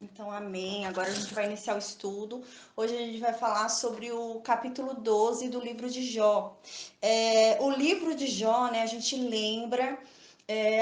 Então, amém. Agora a gente vai iniciar o estudo. Hoje a gente vai falar sobre o capítulo 12 do livro de Jó. O livro de Jó, né, a gente lembra,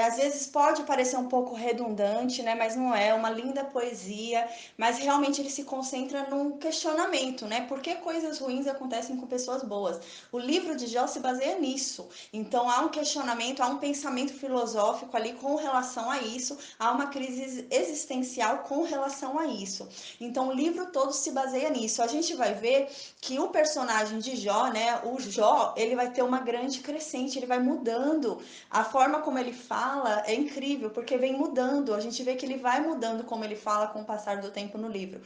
às vezes pode parecer um pouco redundante, né, mas não é, uma linda poesia, mas realmente ele se concentra num questionamento, né, por que coisas ruins acontecem com pessoas boas? O livro de Jó se baseia nisso. Então, há um questionamento, há um pensamento filosófico ali com relação a isso, há uma crise existencial com relação a isso. Então, o livro todo se baseia nisso. A gente vai ver que o personagem de Jó, né, o Jó, ele vai ter uma grande crescente, ele vai mudando. A forma como ele fala é incrível, porque vem mudando. A gente vê que ele vai mudando como ele fala com o passar do tempo no livro.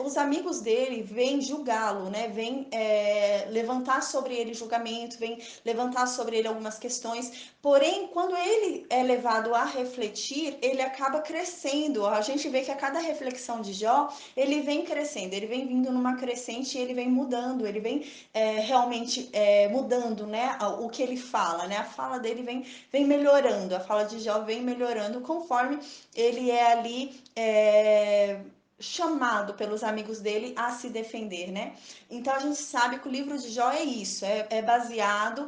Os amigos dele vêm julgá-lo, né, vêm levantar sobre ele julgamento, vêm levantar sobre ele algumas questões. Porém, quando ele é levado a refletir, ele acaba crescendo. A gente vê que a cada reflexão de Jó, ele vem crescendo, ele vem vindo numa crescente e ele vem mudando, ele vem realmente mudando, né? O que ele fala, né? A fala dele vem melhorando, a fala de Jó vem melhorando conforme ele é ali. Chamado pelos amigos dele a se defender, né? Então a gente sabe que o livro de Jó é isso, é baseado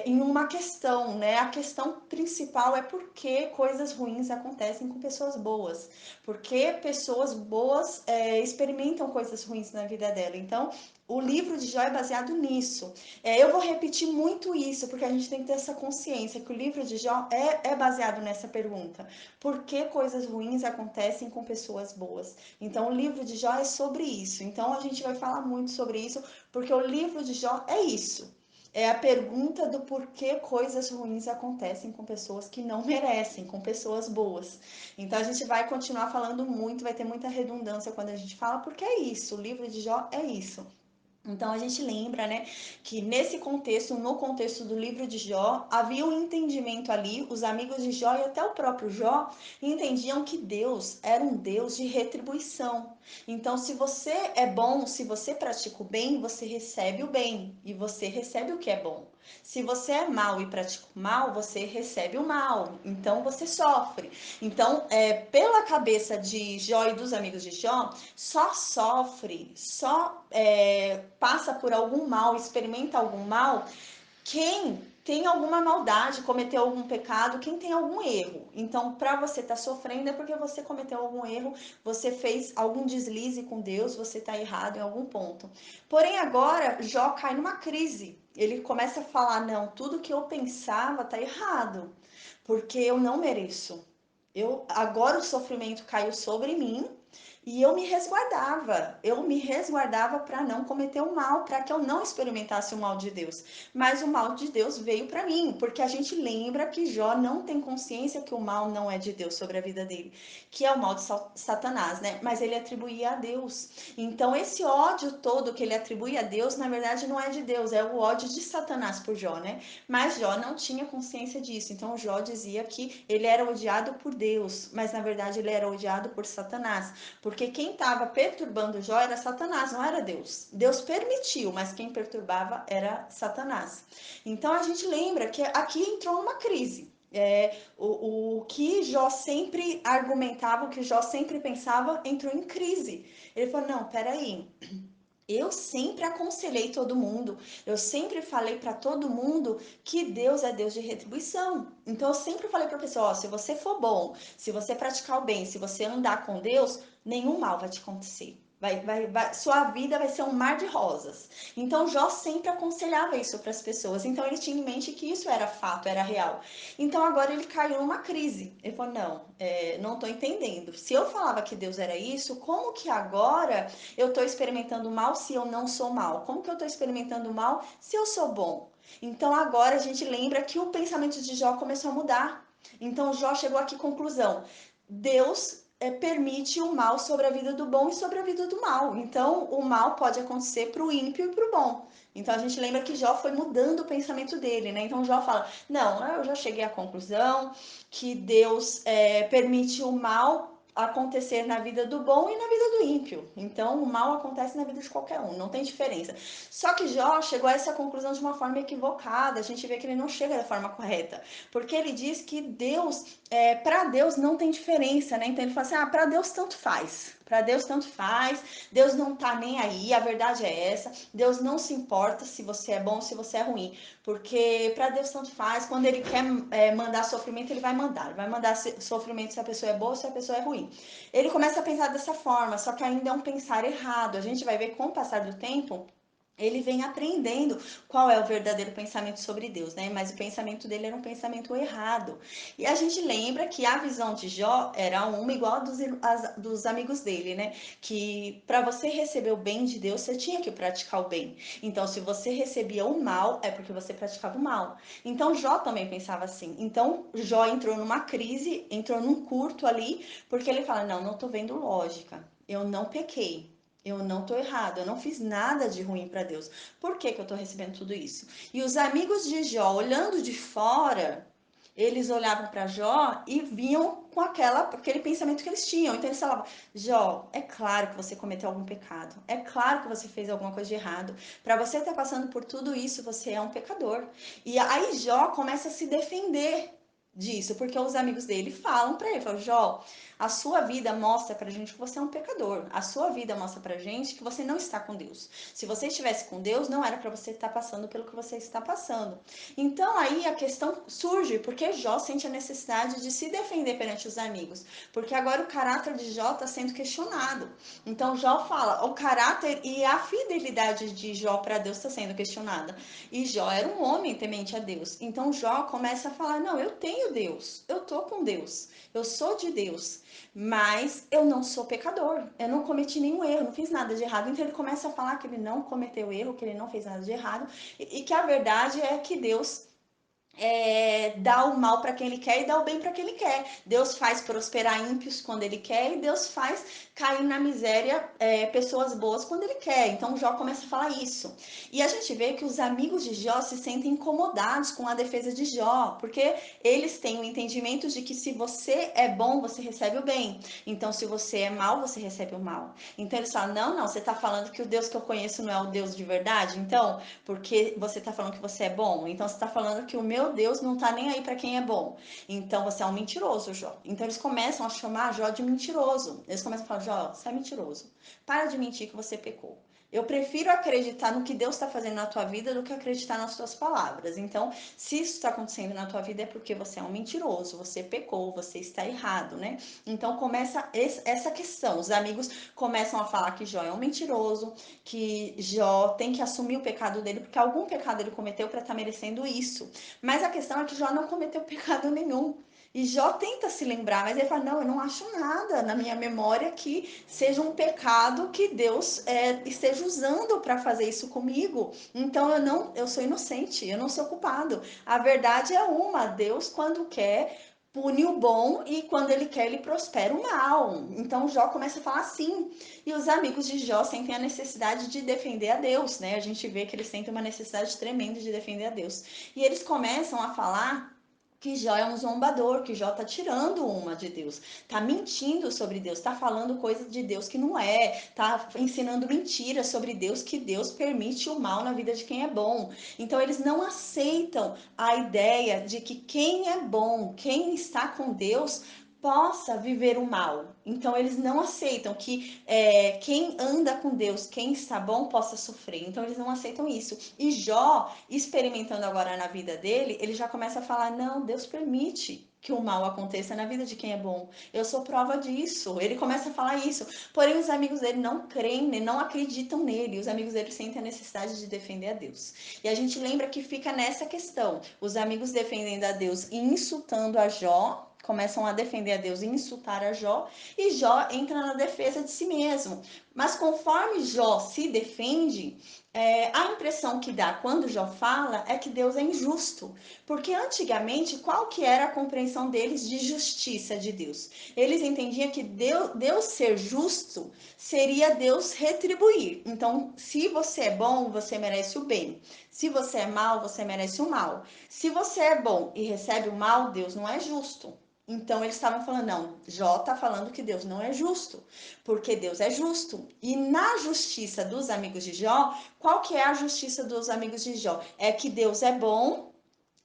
em uma questão, né? A questão principal é por que coisas ruins acontecem com pessoas boas, porque pessoas boas experimentam coisas ruins na vida dela. Então, o livro de Jó é baseado nisso. Eu vou repetir muito isso, porque a gente tem que ter essa consciência que o livro de Jó é baseado nessa pergunta: por que coisas ruins acontecem com pessoas boas? Então, o livro de Jó é sobre isso. Então, a gente vai falar muito sobre isso, porque o livro de Jó é isso. É a pergunta do porquê coisas ruins acontecem com pessoas que não merecem, com pessoas boas. Então a gente vai continuar falando muito, vai ter muita redundância quando a gente fala, porque é isso, o livro de Jó é isso. Então a gente lembra, né, que nesse contexto, no contexto do livro de Jó, havia um entendimento ali, os amigos de Jó e até o próprio Jó entendiam que Deus era um Deus de retribuição. Então, se você é bom, se você pratica o bem, você recebe o bem e você recebe o que é bom. Se você é mal e pratica o mal, você recebe o mal. Então você sofre. Então, pela cabeça de Jó e dos amigos de Jó, só sofre, só passa por algum mal, experimenta algum mal, quem tem alguma maldade, cometeu algum pecado, quem tem algum erro. Então, para você estar sofrendo é porque você cometeu algum erro, você fez algum deslize com Deus, você está errado em algum ponto. Porém, agora Jó cai numa crise. Ele começa a falar: não, tudo que eu pensava está errado, porque eu não mereço. Agora o sofrimento caiu sobre mim e eu me resguardava para não cometer o mal, para que eu não experimentasse o mal de Deus. Mas o mal de Deus veio para mim, porque a gente lembra que Jó não tem consciência que o mal não é de Deus sobre a vida dele, que é o mal de Satanás, né? Mas ele atribuía a Deus. Então esse ódio todo que ele atribui a Deus, na verdade não é de Deus, é o ódio de Satanás por Jó, né? Mas Jó não tinha consciência disso. Então Jó dizia que ele era odiado por Deus, mas na verdade ele era odiado por Satanás, porque quem estava perturbando Jó era Satanás, não era Deus. Deus permitiu, mas quem perturbava era Satanás. Então a gente lembra que aqui entrou uma crise. O que Jó sempre argumentava, o que Jó sempre pensava, entrou em crise. Ele falou: não, peraí, eu sempre aconselhei todo mundo, eu sempre falei para todo mundo que Deus é Deus de retribuição. Então eu sempre falei para a pessoa: ó, se você for bom, se você praticar o bem, se você andar com Deus, nenhum mal vai te acontecer. Sua vida vai ser um mar de rosas. Então Jó sempre aconselhava isso para as pessoas. Então ele tinha em mente que isso era fato, era real. Então agora ele caiu numa crise. Ele falou: não, não estou entendendo. Se eu falava que Deus era isso, como que agora eu estou experimentando mal se eu não sou mal? Como que eu estou experimentando mal se eu sou bom? Então agora a gente lembra que o pensamento de Jó começou a mudar. Então Jó chegou aqui à conclusão: Deus permite o mal sobre a vida do bom e sobre a vida do mal. Então o mal pode acontecer para o ímpio e para o bom. Então a gente lembra que Jó foi mudando o pensamento dele, né? Então Jó fala: não, eu já cheguei à conclusão que Deus permite o mal acontecer na vida do bom e na vida do ímpio. Então, o mal acontece na vida de qualquer um, não tem diferença. Só que Jó chegou a essa conclusão de uma forma equivocada. A gente vê que ele não chega da forma correta, porque ele diz que Deus, para Deus não tem diferença, né? Então ele fala assim: ah, para Deus tanto faz. Para Deus tanto faz, Deus não tá nem aí, a verdade é essa. Deus não se importa se você é bom ou se você é ruim, porque para Deus tanto faz. Quando ele quer mandar sofrimento, ele vai mandar. Ele vai mandar sofrimento se a pessoa é boa ou se a pessoa é ruim. Ele começa a pensar dessa forma, só que ainda é um pensar errado. A gente vai ver com o passar do tempo, ele vem aprendendo qual é o verdadeiro pensamento sobre Deus, né? Mas o pensamento dele era um pensamento errado. E a gente lembra que a visão de Jó era uma igual a dos amigos dele, né? Que para você receber o bem de Deus, você tinha que praticar o bem. Então, se você recebia o mal, é porque você praticava o mal. Então, Jó também pensava assim. Então, Jó entrou numa crise, entrou num curto ali, porque ele fala: não, não tô vendo lógica. Eu não pequei. Eu não tô errado, eu não fiz nada de ruim para Deus. Por que que eu tô recebendo tudo isso? E os amigos de Jó, olhando de fora, eles olhavam para Jó e viam com aquele pensamento que eles tinham. Então eles falavam: Jó, é claro que você cometeu algum pecado. É claro que você fez alguma coisa de errado. Para você estar passando por tudo isso, você é um pecador. E aí Jó começa a se defender disso, porque os amigos dele falam para ele, falam: Jó, a sua vida mostra pra gente que você é um pecador. A sua vida mostra pra gente que você não está com Deus. Se você estivesse com Deus, não era para você estar passando pelo que você está passando. Então aí a questão surge, porque Jó sente a necessidade de se defender perante os amigos, porque agora o caráter de Jó está sendo questionado. Então Jó fala, o caráter e a fidelidade de Jó para Deus está sendo questionada. E Jó era um homem temente a Deus. Então Jó começa a falar: não, eu tenho Deus, eu tô com Deus, eu sou de Deus, mas eu não sou pecador, eu não cometi nenhum erro, não fiz nada de errado. Então ele começa a falar que ele não cometeu erro, que ele não fez nada de errado, e que a verdade é que Deus dá o mal para quem ele quer e dá o bem para quem ele quer. Deus faz prosperar ímpios quando ele quer, e Deus faz cair na miséria pessoas boas quando ele quer. Então Jó começa a falar isso. E a gente vê que os amigos de Jó se sentem incomodados com a defesa de Jó, porque eles têm o entendimento de que se você é bom, você recebe o bem. Então se você é mal, você recebe o mal. Então eles falam: não, não, você está falando que o Deus que eu conheço não é o Deus de verdade? Então, porque você está falando que você é bom? Então você está falando que o meu Deus não tá nem aí para quem é bom. Então você é um mentiroso, Jó. Então eles começam a chamar Jó de mentiroso. Eles começam a falar: Jó, você é mentiroso. Para de mentir que você pecou. Eu prefiro acreditar no que Deus está fazendo na tua vida do que acreditar nas tuas palavras. Então, se isso está acontecendo na tua vida, é porque você é um mentiroso, você pecou, você está errado, né? Então começa essa questão. Os amigos começam a falar que Jó é um mentiroso, que Jó tem que assumir o pecado dele, porque algum pecado ele cometeu para estar merecendo isso. Mas a questão é que Jó não cometeu pecado nenhum. E Jó tenta se lembrar, mas ele fala: não, eu não acho nada na minha memória que seja um pecado que Deus esteja usando para fazer isso comigo. Então eu sou inocente, eu não sou culpado. A verdade é uma: Deus, quando quer, pune o bom, e quando ele quer, ele prospera o mal. Então Jó começa a falar assim. E os amigos de Jó sentem a necessidade de defender a Deus, né? A gente vê que eles sentem uma necessidade tremenda de defender a Deus. E eles começam a falar que Jó é um zombador, que Jó tá tirando uma de Deus, tá mentindo sobre Deus, tá falando coisa de Deus que não é, tá ensinando mentiras sobre Deus, que Deus permite o mal na vida de quem é bom. Então eles não aceitam a ideia de que quem é bom, quem está com Deus, possa viver o mal. Então eles não aceitam que quem anda com Deus, quem está bom, possa sofrer. Então eles não aceitam isso. E Jó, experimentando agora na vida dele, ele já começa a falar: não, Deus permite que o mal aconteça na vida de quem é bom. Eu sou prova disso. Ele começa a falar isso. Porém, os amigos dele não creem, não acreditam nele. Os amigos dele sentem a necessidade de defender a Deus. E a gente lembra que fica nessa questão. Os amigos defendendo a Deus e insultando a Jó, começam a defender a Deus e insultar a Jó, e Jó entra na defesa de si mesmo. Mas conforme Jó se defende, a impressão que dá quando Jó fala é que Deus é injusto. Porque antigamente, qual que era a compreensão deles de justiça de Deus? Eles entendiam que Deus ser justo seria Deus retribuir. Então, se você é bom, você merece o bem. Se você é mal, você merece o mal. Se você é bom e recebe o mal, Deus não é justo. Então eles estavam falando, não, Jó está falando que Deus não é justo, porque Deus é justo. E na justiça dos amigos de Jó, qual que é a justiça dos amigos de Jó? É que Deus é bom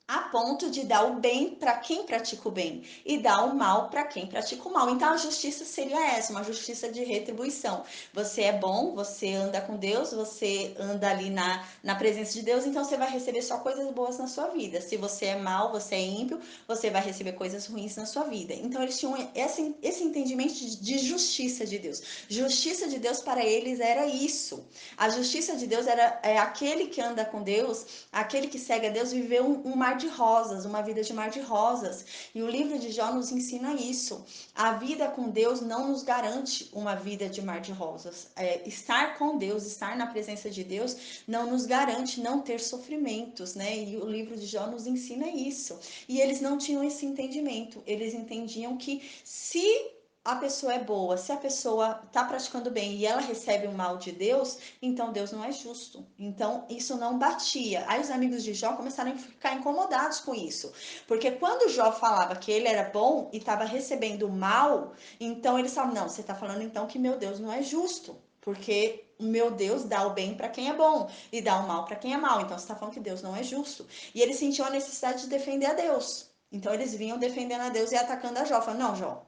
a ponto de dar o bem para quem pratica o bem e dar o mal para quem pratica o mal. Então a justiça seria essa, uma justiça de retribuição. Você é bom, você anda com Deus, você anda ali na presença de Deus, então você vai receber só coisas boas na sua vida. Se você é mal, você é ímpio, você vai receber coisas ruins na sua vida. Então eles tinham esse entendimento de justiça de Deus. Justiça de Deus para eles era isso. A justiça de Deus é aquele que anda com Deus, aquele que segue a Deus, viveu um mar de rosas, uma vida de mar de rosas. E o livro de Jó nos ensina isso. A vida com Deus não nos garante uma vida de mar de rosas. Estar com Deus, estar na presença de Deus, não nos garante não ter sofrimentos, né? E o livro de Jó nos ensina isso. E eles não tinham esse entendimento. Eles entendiam que se a pessoa é boa, se a pessoa está praticando bem e ela recebe o mal de Deus, então Deus não é justo. Então isso não batia. Aí os amigos de Jó começaram a ficar incomodados com isso, porque quando Jó falava que ele era bom e estava recebendo mal, então eles falavam, não, você está falando então que meu Deus não é justo, porque o meu Deus dá o bem para quem é bom e dá o mal para quem é mal. Então você está falando que Deus não é justo. E eles sentiam a necessidade de defender a Deus. Então eles vinham defendendo a Deus e atacando a Jó, falando, não, Jó,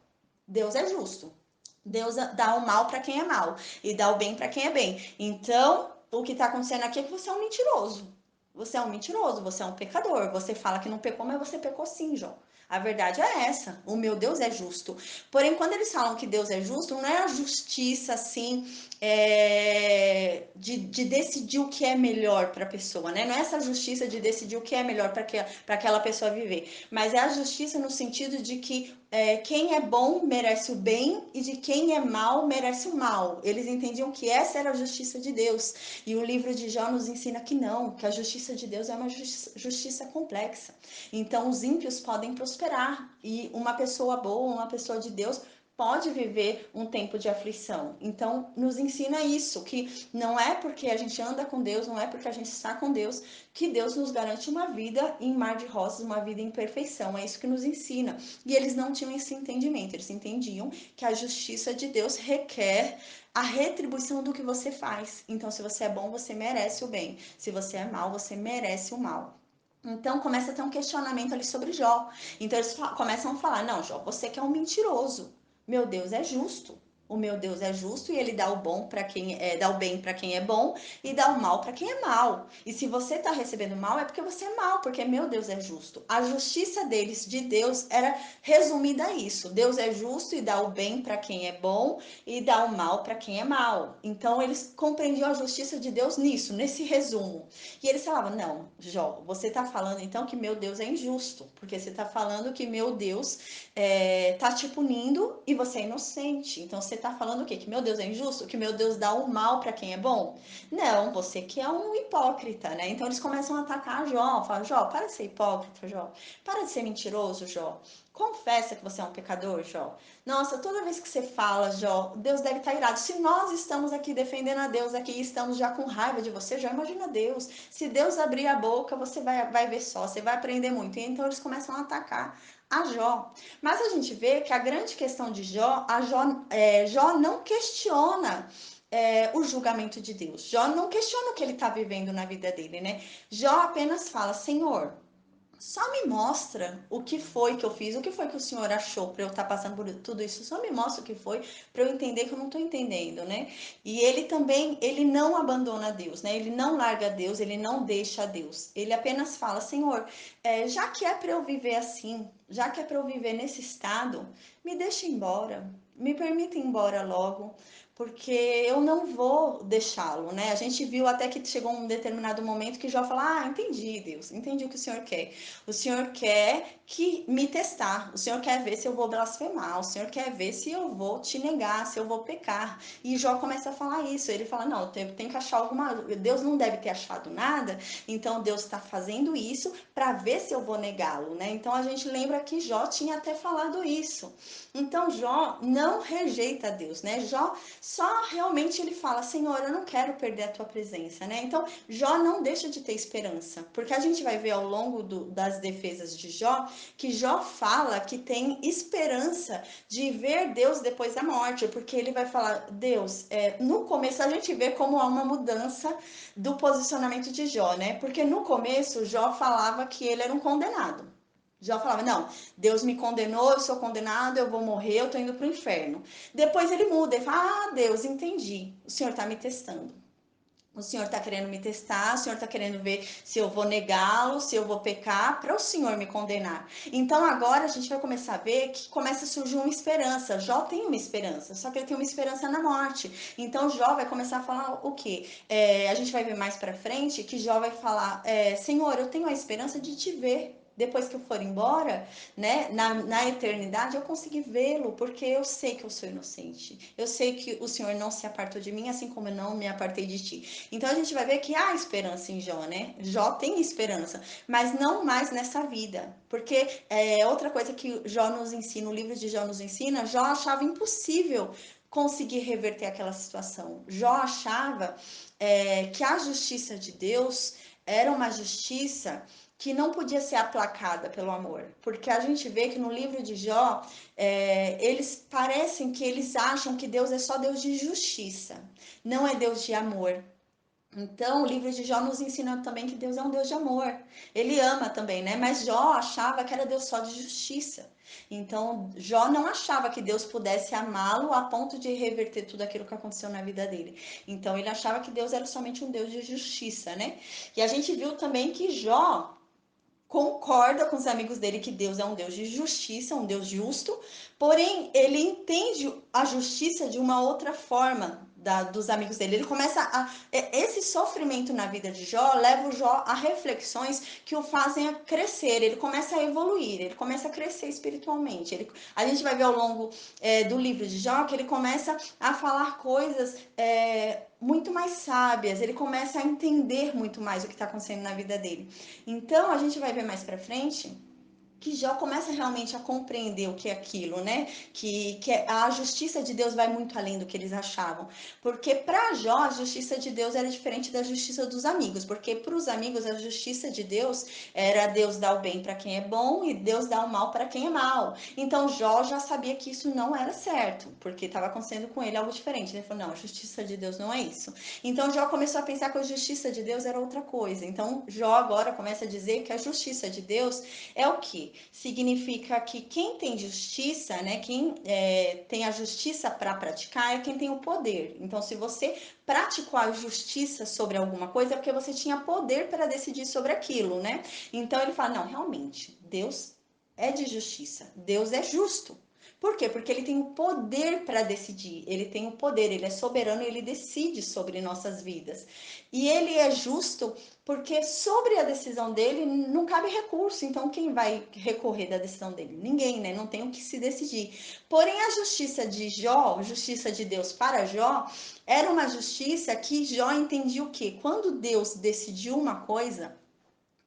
Deus é justo. Deus dá o mal para quem é mal e dá o bem para quem é bem. Então, o que está acontecendo aqui é que você é um mentiroso. Você é um mentiroso, você é um pecador. Você fala que não pecou, mas você pecou sim, João. A verdade é essa. O meu Deus é justo. Porém, quando eles falam que Deus é justo, não é a justiça assim de decidir o que é melhor para a pessoa, né? Não é essa justiça de decidir o que é melhor para aquela pessoa viver, mas é a justiça no sentido de que quem é bom merece o bem e de quem é mal merece o mal. Eles entendiam que essa era a justiça de Deus. E o livro de Jó nos ensina que não, que a justiça de Deus é uma justiça complexa. Então os ímpios podem prosperar e uma pessoa boa, uma pessoa de Deus pode viver um tempo de aflição. Então, nos ensina isso, que não é porque a gente anda com Deus, não é porque a gente está com Deus, que Deus nos garante uma vida em mar de rosas, uma vida em perfeição. É isso que nos ensina. E eles não tinham esse entendimento, eles entendiam que a justiça de Deus requer a retribuição do que você faz. Então, se você é bom, você merece o bem. Se você é mal, você merece o mal. Então começa a ter um questionamento ali sobre Jó. Então eles começam a falar: não, Jó, você que é um mentiroso. Meu Deus é justo. O meu Deus é justo e ele dá o bom para quem dá o bem para quem é bom e dá o mal para quem é mal. E se você está recebendo mal é porque você é mal, porque meu Deus é justo. A justiça deles de Deus era resumida a isso. Deus é justo e dá o bem para quem é bom e dá o mal para quem é mal. Então eles compreendiam a justiça de Deus nisso, nesse resumo. E eles falavam: não, Jó, você está falando então que meu Deus é injusto, porque você está falando que meu Deus tá te punindo e você é inocente. Então você tá falando o quê? Que meu Deus é injusto? Que meu Deus dá o mal para quem é bom? Não, você que é um hipócrita, né? Então eles começam a atacar Jó, falam: Jó, para de ser hipócrita, Jó. Para de ser mentiroso, Jó. Confessa que você é um pecador, Jó. Nossa, toda vez que você fala, Jó, Deus deve estar irado. Se nós estamos aqui defendendo a Deus aqui e estamos já com raiva de você, já imagina Deus. Se Deus abrir a boca, você vai ver só, você vai aprender muito. E então eles começam a atacar a Jó. Mas a gente vê que a grande questão de Jó, Jó não questiona o julgamento de Deus. Jó não questiona o que ele está vivendo na vida dele, né? Jó apenas fala: Senhor, só me mostra o que foi que eu fiz, o que foi que o senhor achou para eu estar passando por tudo isso. Só me mostra o que foi para eu entender que eu não estou entendendo, né? E ele também, ele não abandona Deus, né? Ele não larga Deus, ele não deixa Deus. Ele apenas fala: Senhor, já que é para eu viver assim, já que é para eu viver nesse estado, me deixa embora, me permita ir embora logo, porque eu não vou deixá-lo, né? A gente viu até que chegou um determinado momento que Jó falou: ah, entendi, Deus, entendi o que o senhor quer. O senhor quer que me testar, o senhor quer ver se eu vou blasfemar, o senhor quer ver se eu vou te negar, se eu vou pecar. E Jó começa a falar isso, ele fala: não, eu tenho que achar alguma, Deus não deve ter achado nada, então Deus está fazendo isso para ver se eu vou negá-lo, né? Então a gente lembra que Jó tinha até falado isso. Então Jó não rejeita Deus, né? Jó Só realmente ele fala, Senhor, eu não quero perder a tua presença, né? Então, Jó não deixa de ter esperança, porque a gente vai ver ao longo das defesas de Jó, que Jó fala que tem esperança de ver Deus depois da morte, porque ele vai falar, Deus, no começo a gente vê como há uma mudança do posicionamento de Jó, né? Porque no começo Jó falava que ele era um condenado. Jó falava, não, Deus me condenou, eu sou condenado, eu vou morrer, eu tô indo pro inferno. Depois ele muda, ele fala, ah, Deus, entendi, o Senhor tá me testando. O Senhor está querendo me testar, o Senhor está querendo ver se eu vou negá-lo, se eu vou pecar, para o Senhor me condenar. Então agora a gente vai começar a ver que começa a surgir uma esperança. Jó tem uma esperança, só que ele tem uma esperança na morte. Então Jó vai começar a falar o quê? A gente vai ver mais para frente que Jó vai falar: Senhor, eu tenho a esperança de te ver. Depois que eu for embora, né, na eternidade, eu consegui vê-lo, porque eu sei que eu sou inocente. Eu sei que o Senhor não se apartou de mim, assim como eu não me apartei de ti. Então a gente vai ver que há esperança em Jó, né? Jó tem esperança, mas não mais nessa vida. Porque outra coisa que Jó nos ensina, o livro de Jó nos ensina, Jó achava impossível conseguir reverter aquela situação. Jó achava que a justiça de Deus era uma justiça que não podia ser aplacada pelo amor, porque a gente vê que no livro de Jó, eles parecem que eles acham que Deus é só Deus de justiça, não é Deus de amor. Então, o livro de Jó nos ensina também que Deus é um Deus de amor. Ele ama também, né? Mas Jó achava que era Deus só de justiça. Então, Jó não achava que Deus pudesse amá-lo a ponto de reverter tudo aquilo que aconteceu na vida dele. Então, ele achava que Deus era somente um Deus de justiça, né? E a gente viu também que Jó concorda com os amigos dele que Deus é um Deus de justiça, um Deus justo, porém ele entende a justiça de uma outra forma dos amigos dele. Ele começa a. Esse sofrimento na vida de Jó leva o Jó a reflexões que o fazem a crescer, ele começa a evoluir, ele começa a crescer espiritualmente. A gente vai ver ao longo do livro de Jó que ele começa a falar coisas muito mais sábias, ele começa a entender muito mais o que está acontecendo na vida dele. Então, a gente vai ver mais para frente que Jó começa realmente a compreender o que é aquilo, né? Que a justiça de Deus vai muito além do que eles achavam. Porque para Jó, a justiça de Deus era diferente da justiça dos amigos. Porque para os amigos, a justiça de Deus era Deus dar o bem para quem é bom e Deus dar o mal para quem é mal. Então, Jó já sabia que isso não era certo, porque estava acontecendo com ele algo diferente. Ele falou: não, a justiça de Deus não é isso. Então, Jó começou a pensar que a justiça de Deus era outra coisa. Então, Jó agora começa a dizer que a justiça de Deus é o que? Significa que quem tem justiça, né, quem tem a justiça para praticar é quem tem o poder. Então, se você praticou a justiça sobre alguma coisa, é porque você tinha poder para decidir sobre aquilo, né? Então, ele fala, não, realmente, Deus é de justiça, Deus é justo. Por quê? Porque ele tem o poder para decidir, ele tem o poder, ele é soberano e ele decide sobre nossas vidas. E ele é justo porque sobre a decisão dele não cabe recurso. Então, quem vai recorrer da decisão dele? Ninguém, né? Não tem o que se decidir. Porém, a justiça de Jó, justiça de Deus para Jó, era uma justiça que Jó entendia o quê? Quando Deus decidiu uma coisa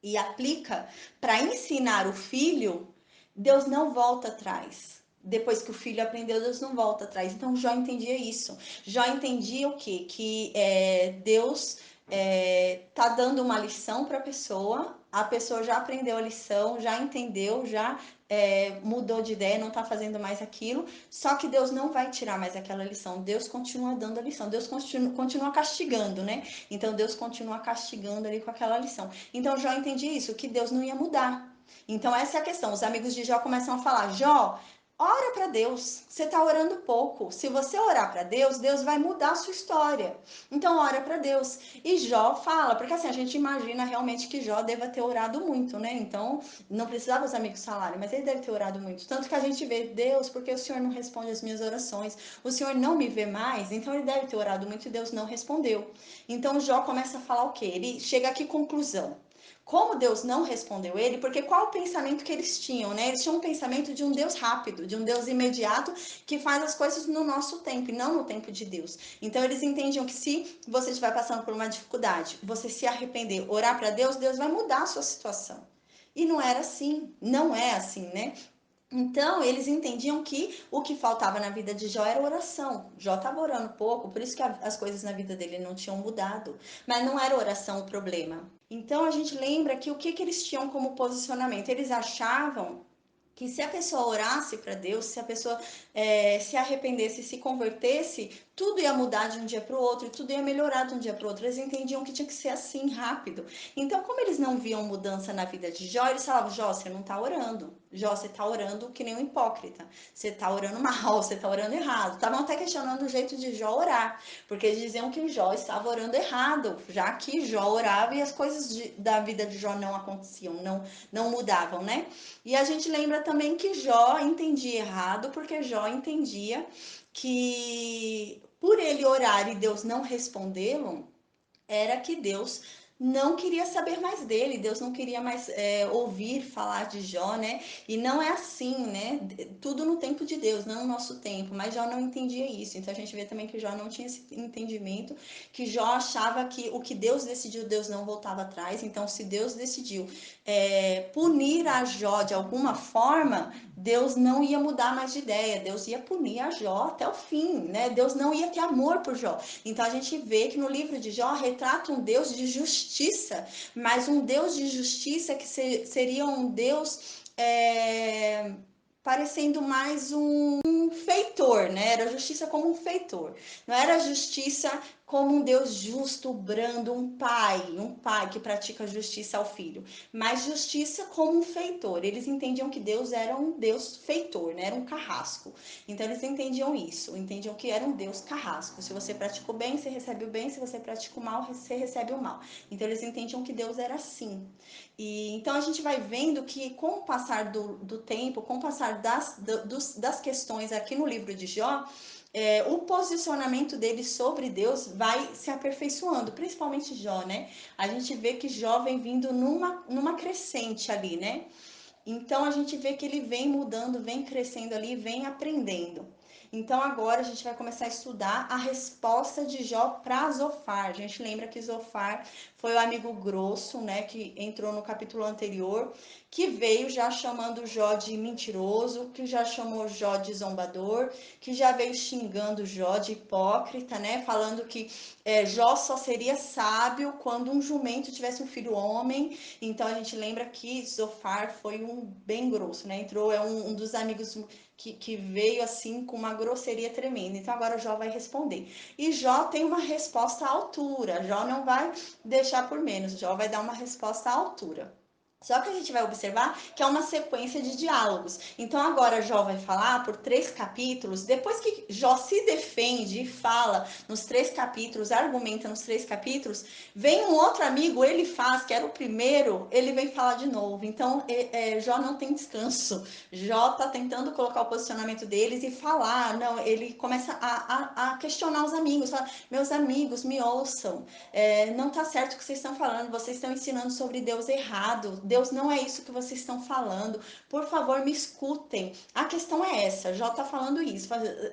e aplica para ensinar o filho, Deus não volta atrás. Depois que o filho aprendeu, Deus não volta atrás. Então Jó entendia isso. Jó entendia o quê? Que Deus tá dando uma lição para a pessoa já aprendeu a lição, já entendeu, já mudou de ideia, não está fazendo mais aquilo, só que Deus não vai tirar mais aquela lição, Deus continua dando a lição, Deus continua castigando, né? Então Deus continua castigando ali com aquela lição. Então Jó entendia isso, que Deus não ia mudar. Então essa é a questão. Os amigos de Jó começam a falar: Jó, ora para Deus. Você está orando pouco. Se você orar para Deus, Deus vai mudar a sua história. Então ora para Deus. E Jó fala, porque assim a gente imagina realmente que Jó deva ter orado muito, né? Então não precisava os amigos falarem, mas ele deve ter orado muito. Tanto que a gente vê, Deus, porque o Senhor não responde as minhas orações? O Senhor não me vê mais? Então ele deve ter orado muito e Deus não respondeu. Então Jó começa a falar o quê? Ele chega a que conclusão? Como Deus não respondeu ele, porque qual o pensamento que eles tinham, né? Eles tinham um pensamento de um Deus rápido, de um Deus imediato, que faz as coisas no nosso tempo e não no tempo de Deus. Então eles entendiam que se você estiver passando por uma dificuldade, você se arrepender, orar para Deus, Deus vai mudar a sua situação. E não era assim, não é assim, né? Então, eles entendiam que o que faltava na vida de Jó era oração. Jó estava orando pouco, por isso que as coisas na vida dele não tinham mudado. Mas não era oração o problema. Então, a gente lembra que o que, que eles tinham como posicionamento? Eles achavam que se a pessoa orasse para Deus, se a pessoa se arrependesse, se convertesse, tudo ia mudar de um dia para o outro, e tudo ia melhorar de um dia para o outro. Eles entendiam que tinha que ser assim, rápido. Então, como eles não viam mudança na vida de Jó, eles falavam: Jó, você não está orando. Jó, você está orando que nem um hipócrita. Você está orando mal, você está orando errado. Estavam até questionando o jeito de Jó orar, porque eles diziam que o Jó estava orando errado, já que Jó orava e as coisas da vida de Jó não aconteciam, não mudavam, né? E a gente lembra também que Jó entendia errado, porque Jó entendia que por ele orar e Deus não respondê-lo, era que Deus não queria saber mais dele, Deus não queria mais ouvir falar de Jó, né? E não é assim, né? Tudo no tempo de Deus, não no nosso tempo. Mas Jó não entendia isso. Então a gente vê também que Jó não tinha esse entendimento, que Jó achava que o que Deus decidiu, Deus não voltava atrás. Então, se Deus decidiu punir a Jó de alguma forma, Deus não ia mudar mais de ideia, Deus ia punir a Jó até o fim, né? Deus não ia ter amor por Jó. Então a gente vê que no livro de Jó retrata um Deus de justiça, mas um Deus de justiça que seria um Deus parecendo mais um feitor, né? Era justiça como um feitor. Não era justiça como um Deus justo, brando, um pai que pratica justiça ao filho, mas justiça como um feitor. Eles entendiam que Deus era um Deus feitor, né? Era um carrasco. Então eles entendiam isso, entendiam que era um Deus carrasco. Se você pratica o bem, você recebe o bem, se você pratica o mal, você recebe o mal. Então eles entendiam que Deus era assim. E então a gente vai vendo que com o passar do tempo, com o passar das questões aqui no livro de Jó, o posicionamento dele sobre Deus vai se aperfeiçoando, principalmente Jó, né? A gente vê que Jó vem vindo numa crescente ali, né? Então a gente vê que ele vem mudando, vem crescendo ali, vem aprendendo. Então agora a gente vai começar a estudar a resposta de Jó para Zofar. A gente lembra que Zofar foi o amigo grosso, né, que entrou no capítulo anterior, que veio já chamando Jó de mentiroso, que já chamou Jó de zombador, que já veio xingando Jó de hipócrita, né, falando que Jó só seria sábio quando um jumento tivesse um filho homem. Então a gente lembra que Zofar foi um bem grosso, né? Entrou, um dos amigos que veio assim com uma grosseria tremenda. Então agora Jó vai responder. E Jó tem uma resposta à altura. Jó não vai deixar por menos. Jó vai dar uma resposta à altura. Só que a gente vai observar que é uma sequência de diálogos. Então agora Jó vai falar por 3 capítulos. Depois que Jó se defende e fala nos 3 capítulos, argumenta nos 3 capítulos, vem um outro amigo, ele faz, que era o primeiro, ele vem falar de novo. Então Jó não tem descanso. Jó tá tentando colocar o posicionamento deles e falar. Não, ele começa a questionar os amigos. Fala, meus amigos, me ouçam. Não tá certo o que vocês estão falando. Vocês estão ensinando sobre Deus errado. Deus não é isso que vocês estão falando. Por favor, me escutem. A questão é essa. Jó tá falando isso.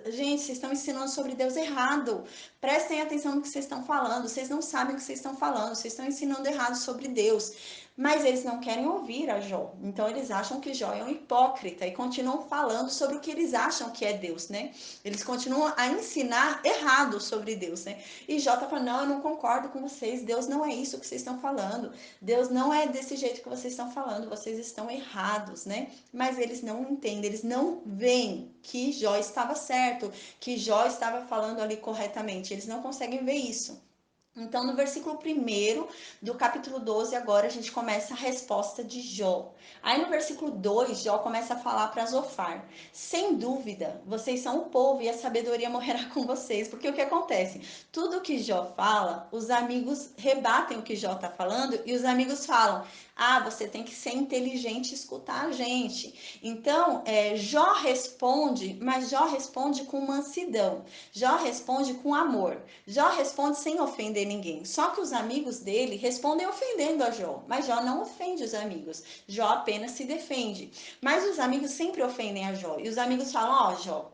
Gente, vocês estão ensinando sobre Deus errado. Prestem atenção no que vocês estão falando. Vocês não sabem o que vocês estão falando. Vocês estão ensinando errado sobre Deus. Mas eles não querem ouvir a Jó. Então eles acham que Jó é um hipócrita e continuam falando sobre o que eles acham que é Deus, né? Eles continuam a ensinar errado sobre Deus, né? E Jó tá falando, não, eu não concordo com vocês. Deus não é isso que vocês estão falando. Deus não é desse jeito que vocês estão falando. Vocês estão errados, né? Mas eles não entendem, eles não veem que Jó estava certo, que Jó estava falando ali corretamente. Eles não conseguem ver isso. Então, no versículo 1 do capítulo 12, agora a gente começa a resposta de Jó. Aí no versículo 2, Jó começa a falar para Zofar: sem dúvida, vocês são o povo e a sabedoria morrerá com vocês. Porque o que acontece? Tudo que Jó fala, os amigos rebatem o que Jó está falando e os amigos falam: ah, você tem que ser inteligente e escutar a gente. Então, Jó responde, mas Jó responde com mansidão. Jó responde com amor. Jó responde sem ofender ninguém. Só que os amigos dele respondem ofendendo a Jó. Mas Jó não ofende os amigos. Jó apenas se defende. Mas os amigos sempre ofendem a Jó. E os amigos falam: ó, Jó,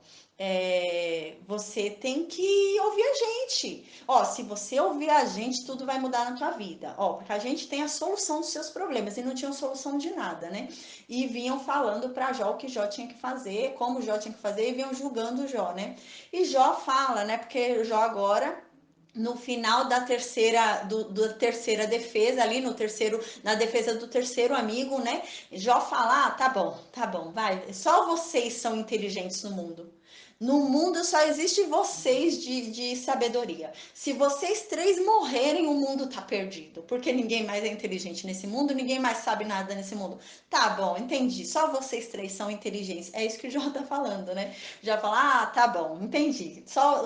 você tem que ouvir a gente. Ó, se você ouvir a gente, tudo vai mudar na tua vida. Ó, porque a gente tem a solução dos seus problemas e não tinham solução de nada, né? E vinham falando para Jó o que Jó tinha que fazer, como Jó tinha que fazer, e vinham julgando Jó, né? E Jó fala, né? Porque Jó agora no final da terceira defesa ali no terceiro na defesa do terceiro amigo, né? Jó fala, tá bom, vai. Só vocês são inteligentes no mundo. No mundo só existe vocês de sabedoria. Se vocês três morrerem, o mundo tá perdido. Porque ninguém mais é inteligente nesse mundo, ninguém mais sabe nada nesse mundo. Tá bom, entendi. Só vocês três são inteligentes. É isso que o Jó tá falando, né? Já fala, tá bom, entendi. Só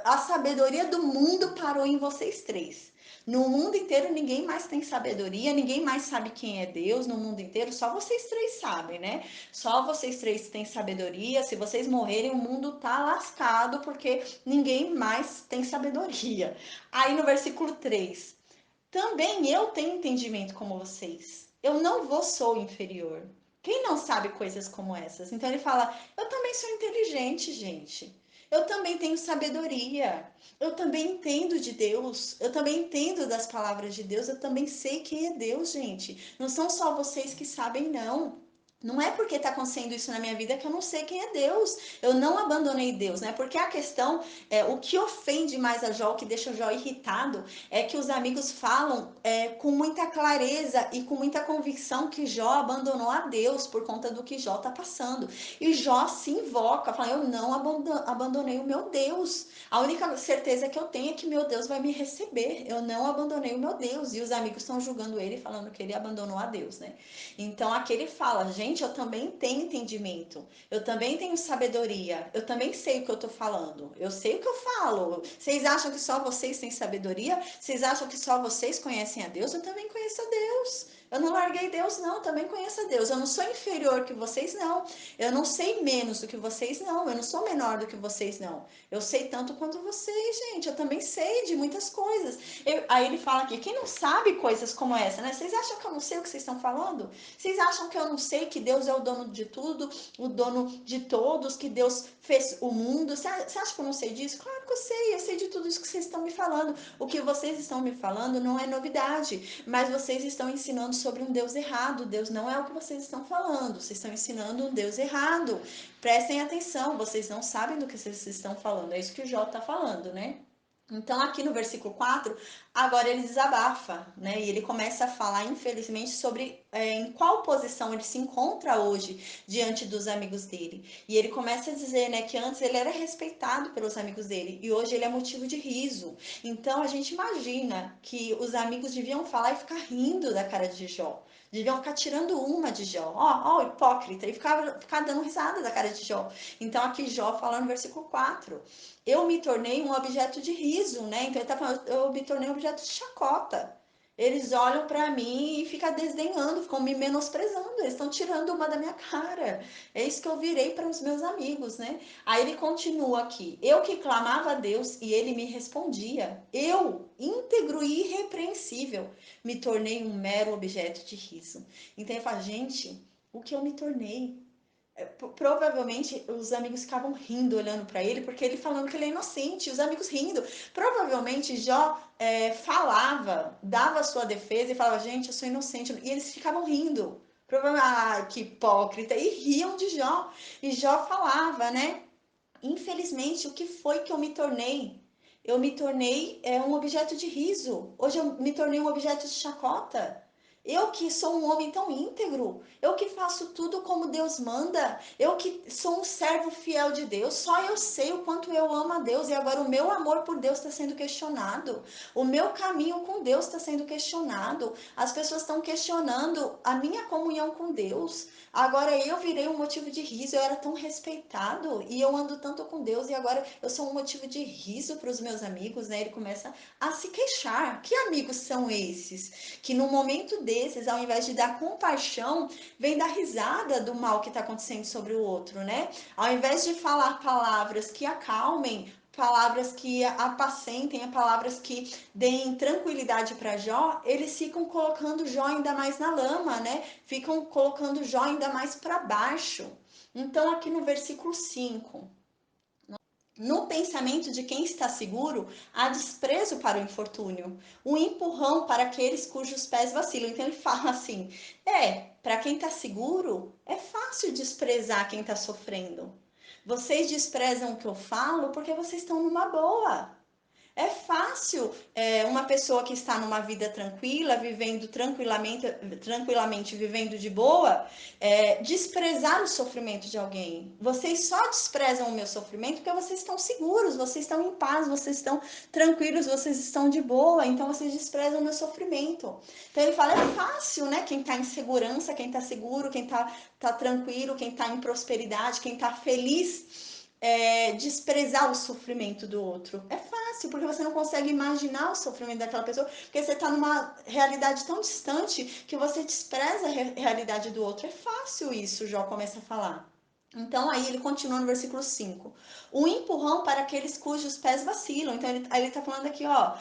a sabedoria do mundo parou em vocês três. No mundo inteiro ninguém mais tem sabedoria, ninguém mais sabe quem é Deus no mundo inteiro, só vocês três sabem, né? Só vocês três têm sabedoria. Se vocês morrerem, o mundo tá lascado porque ninguém mais tem sabedoria. Aí no versículo 3, também eu tenho entendimento como vocês. Eu não vos sou inferior. Quem não sabe coisas como essas? Então ele fala: eu também sou inteligente, gente. Eu também tenho sabedoria. Eu também entendo de Deus. Eu também entendo das palavras de Deus. Eu também sei quem é Deus, gente. Não são só vocês que sabem, não. Não é porque está acontecendo isso na minha vida que eu não sei quem é Deus. Eu não abandonei Deus, né? Porque a questão, o que ofende mais a Jó, o que deixa o Jó irritado, é que os amigos falam com muita clareza e com muita convicção que Jó abandonou a Deus por conta do que Jó está passando. E Jó se invoca, fala: eu não abandonei o meu Deus. A única certeza que eu tenho é que meu Deus vai me receber. Eu não abandonei o meu Deus. E os amigos estão julgando ele, falando que ele abandonou a Deus, né? Então aqui ele fala: gente, eu também tenho entendimento. Eu também tenho sabedoria. Eu também sei o que eu tô falando. Eu sei o que eu falo. Vocês acham que só vocês têm sabedoria? Vocês acham que só vocês conhecem a Deus? Eu também conheço a Deus. Eu não larguei Deus, não. Eu também conheço a Deus. Eu não sou inferior que vocês, não. Eu não sei menos do que vocês, não. Eu não sou menor do que vocês, não. Eu sei tanto quanto vocês, gente. Eu também sei de muitas coisas. Aí ele fala aqui: quem não sabe coisas como essa, né? Vocês acham que eu não sei o que vocês estão falando? Vocês acham que eu não sei que Deus é o dono de tudo, o dono de todos, que Deus fez o mundo? Você acha que eu não sei disso? Claro que eu sei de tudo isso que vocês estão me falando. O que vocês estão me falando não é novidade, mas vocês estão ensinando sobre um Deus errado. Deus não é o que vocês estão falando, vocês estão ensinando um Deus errado. Prestem atenção, vocês não sabem do que vocês estão falando. É isso que o Jó está falando, né? Então, aqui no versículo 4, agora ele desabafa, né? E ele começa a falar, infelizmente, sobre em qual posição ele se encontra hoje diante dos amigos dele. E ele começa a dizer, né, que antes ele era respeitado pelos amigos dele e hoje ele é motivo de riso. Então, a gente imagina que os amigos deviam falar e ficar rindo da cara de Jó. Deviam ficar tirando uma de Jó. Ó, ó, hipócrita. E ficar dando risada da cara de Jó. Então, aqui Jó fala no versículo 4: eu me tornei um objeto de riso, né? Então ele tá falando: eu me tornei um objeto de chacota. Eles olham para mim e ficam desdenhando, ficam me menosprezando, eles estão tirando uma da minha cara. É isso que eu virei para os meus amigos, né? Aí ele continua aqui: eu que clamava a Deus e ele me respondia. Eu, íntegro e irrepreensível, me tornei um mero objeto de riso. Então ele fala: gente, o que eu me tornei? Provavelmente os amigos ficavam rindo olhando para ele, porque ele falando que ele é inocente, os amigos rindo. Provavelmente Jó falava, dava a sua defesa e falava: gente, eu sou inocente, e eles ficavam rindo. Provavelmente, que hipócrita, e riam de Jó. E Jó falava, né? Infelizmente, o que foi que eu me tornei? Eu me tornei um objeto de riso. Hoje eu me tornei um objeto de chacota. Eu que sou um homem tão íntegro, eu que faço tudo como Deus manda, eu que sou um servo fiel de Deus, só eu sei o quanto eu amo a Deus e agora o meu amor por Deus está sendo questionado, o meu caminho com Deus está sendo questionado, as pessoas estão questionando a minha comunhão com Deus. Agora eu virei um motivo de riso, eu era tão respeitado e eu ando tanto com Deus e agora eu sou um motivo de riso para os meus amigos, né? Ele começa a se queixar. Que amigos são esses que no momento desses, ao invés de dar compaixão, vem dar risada do mal que está acontecendo sobre o outro, né? Ao invés de falar palavras que acalmem, palavras que apacentem, palavras que deem tranquilidade para Jó, eles ficam colocando Jó ainda mais na lama, né? Ficam colocando Jó ainda mais para baixo. Então, aqui no versículo 5, No pensamento de quem está seguro, há desprezo para o infortúnio, um empurrão para aqueles cujos pés vacilam. Então ele fala assim: para quem está seguro, é fácil desprezar quem está sofrendo. Vocês desprezam o que eu falo porque vocês estão numa boa. É fácil uma pessoa que está numa vida tranquila, vivendo tranquilamente, vivendo de boa, desprezar o sofrimento de alguém. Vocês só desprezam o meu sofrimento porque vocês estão seguros, vocês estão em paz, vocês estão tranquilos, vocês estão de boa, então vocês desprezam o meu sofrimento. Então ele fala, é fácil, né? Quem está em segurança, quem está seguro, quem tá tranquilo, quem está em prosperidade, quem está feliz, desprezar o sofrimento do outro. É fácil, porque você não consegue imaginar o sofrimento daquela pessoa, porque você está numa realidade tão distante que você despreza a realidade do outro. É fácil isso, Jó começa a falar. Então aí ele continua no versículo 5. Um empurrão para aqueles cujos pés vacilam. Então ele está falando aqui, ó,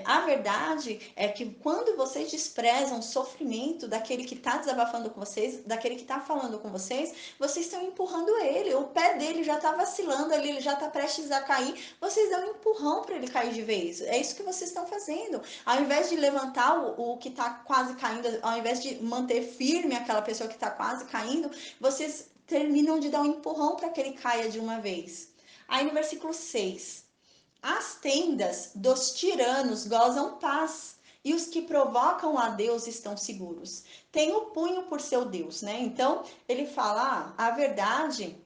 a verdade é que quando vocês desprezam o sofrimento daquele que está desabafando com vocês, daquele que está falando com vocês estão empurrando ele. O pé dele já está vacilando ali, ele já está prestes a cair. Vocês dão um empurrão para ele cair de vez. É isso que vocês estão fazendo. Ao invés de levantar o que está quase caindo, ao invés de manter firme aquela pessoa que está quase caindo, vocês terminam de dar um empurrão para que ele caia de uma vez. Aí no versículo 6, as tendas dos tiranos gozam paz, e os que provocam a Deus estão seguros. Tem o punho por seu Deus, né? Então ele fala, a verdade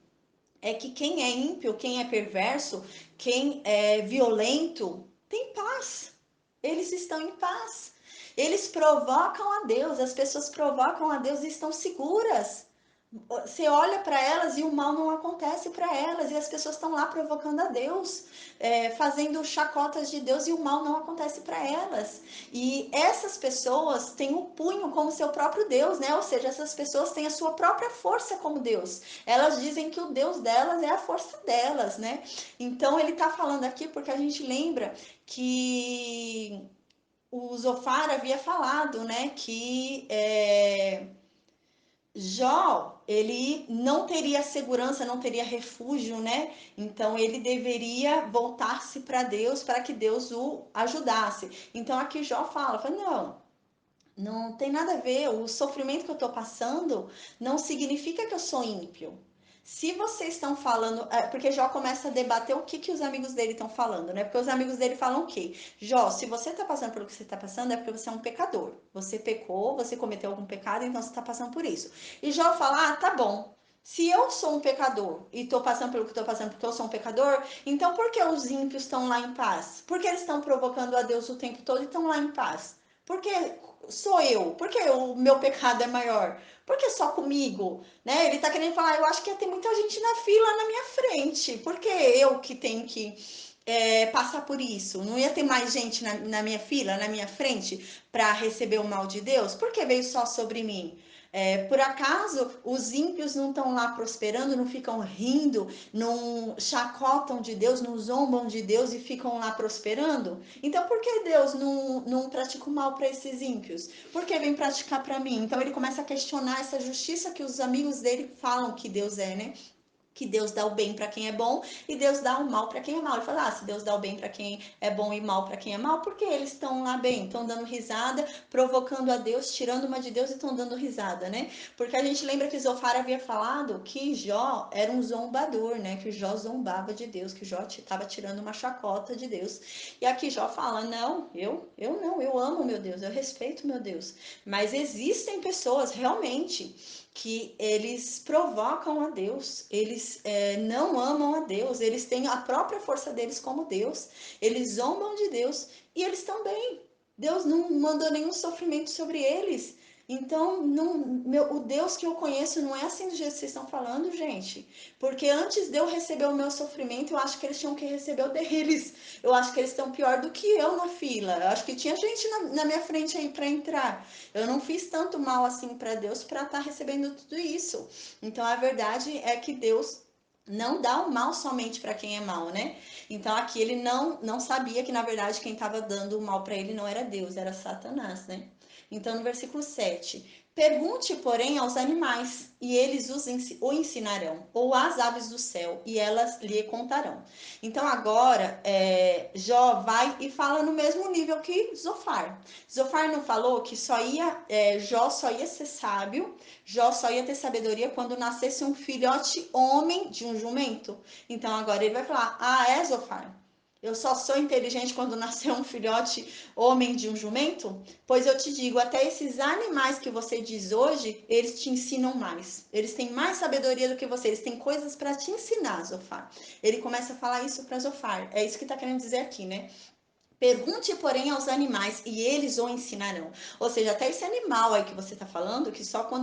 é que quem é ímpio, quem é perverso, quem é violento, tem paz. Eles estão em paz. Eles provocam a Deus, as pessoas provocam a Deus e estão seguras. Você olha para elas e o mal não acontece para elas, e as pessoas estão lá provocando a Deus, fazendo chacotas de Deus, e o mal não acontece para elas. E essas pessoas têm o punho como seu próprio Deus, né? Ou seja, essas pessoas têm a sua própria força como Deus. Elas dizem que o Deus delas é a força delas, né? Então ele está falando aqui porque a gente lembra que o Zofar havia falado, né, que Jó, ele não teria segurança, não teria refúgio, né? Então ele deveria voltar-se para Deus para que Deus o ajudasse. Então aqui Jó fala, não tem nada a ver, o sofrimento que eu estou passando não significa que eu sou ímpio. Se vocês estão falando, porque Jó começa a debater o que os amigos dele estão falando, né? Porque os amigos dele falam o quê? Jó, se você está passando pelo que você está passando, é porque você é um pecador. Você pecou, você cometeu algum pecado, então você está passando por isso. E Jó fala, tá bom. Se eu sou um pecador e estou passando pelo que estou passando porque eu sou um pecador, então por que os ímpios estão lá em paz? Porque eles estão provocando a Deus o tempo todo e estão lá em paz? Porque sou eu? Porque o meu pecado é maior? Porque só comigo? Né? Ele tá querendo falar, eu acho que ia ter muita gente na fila na minha frente. Porque eu que tenho que passar por isso? Não ia ter mais gente na minha fila, na minha frente, para receber o mal de Deus? Porque veio só sobre mim? Por acaso os ímpios não estão lá prosperando, não ficam rindo, não chacotam de Deus, não zombam de Deus e ficam lá prosperando? Então por que Deus não pratica o mal para esses ímpios? Por que vem praticar para mim? Então ele começa a questionar essa justiça que os amigos dele falam que Deus é, né? Que Deus dá o bem para quem é bom e Deus dá o mal para quem é mal. Ele fala, se Deus dá o bem para quem é bom e mal para quem é mal, porque eles estão lá bem, estão dando risada, provocando a Deus, tirando uma de Deus e estão dando risada, né? Porque a gente lembra que Zofar havia falado que Jó era um zombador, né? Que Jó zombava de Deus, que Jó estava tirando uma chacota de Deus. E aqui Jó fala, não, eu não, eu amo meu Deus, eu respeito meu Deus. Mas existem pessoas realmente que eles provocam a Deus, eles não amam a Deus, eles têm a própria força deles como Deus, eles zombam de Deus e eles estão bem. Deus não mandou nenhum sofrimento sobre eles. Então, o Deus que eu conheço não é assim do jeito que vocês estão falando, gente. Porque antes de eu receber o meu sofrimento, eu acho que eles tinham que receber o deles. Eu acho que eles estão pior do que eu na fila. Eu acho que tinha gente na minha frente aí para entrar. Eu não fiz tanto mal assim para Deus para estar recebendo tudo isso. Então a verdade é que Deus não dá o mal somente para quem é mal, né? Então aqui ele não sabia que na verdade quem estava dando o mal para ele não era Deus, era Satanás, né? Então no versículo 7, Pergunte, porém, aos animais, e eles o ensinarão, ou às aves do céu, e elas lhe contarão. Então, agora, Jó vai e fala no mesmo nível que Zofar. Zofar não falou que Jó só ia ser sábio, Jó só ia ter sabedoria quando nascesse um filhote homem de um jumento? Então, agora ele vai falar: ah, é, Zofar? Eu só sou inteligente quando nasceu um filhote homem de um jumento? Pois eu te digo, até esses animais que você diz hoje, eles te ensinam mais. Eles têm mais sabedoria do que você, eles têm coisas para te ensinar, Zofar. Ele começa a falar isso para Zofar. É isso que está querendo dizer aqui, né? Pergunte, porém, aos animais e eles o ensinarão. Ou seja, até esse animal aí que você está falando, que só quando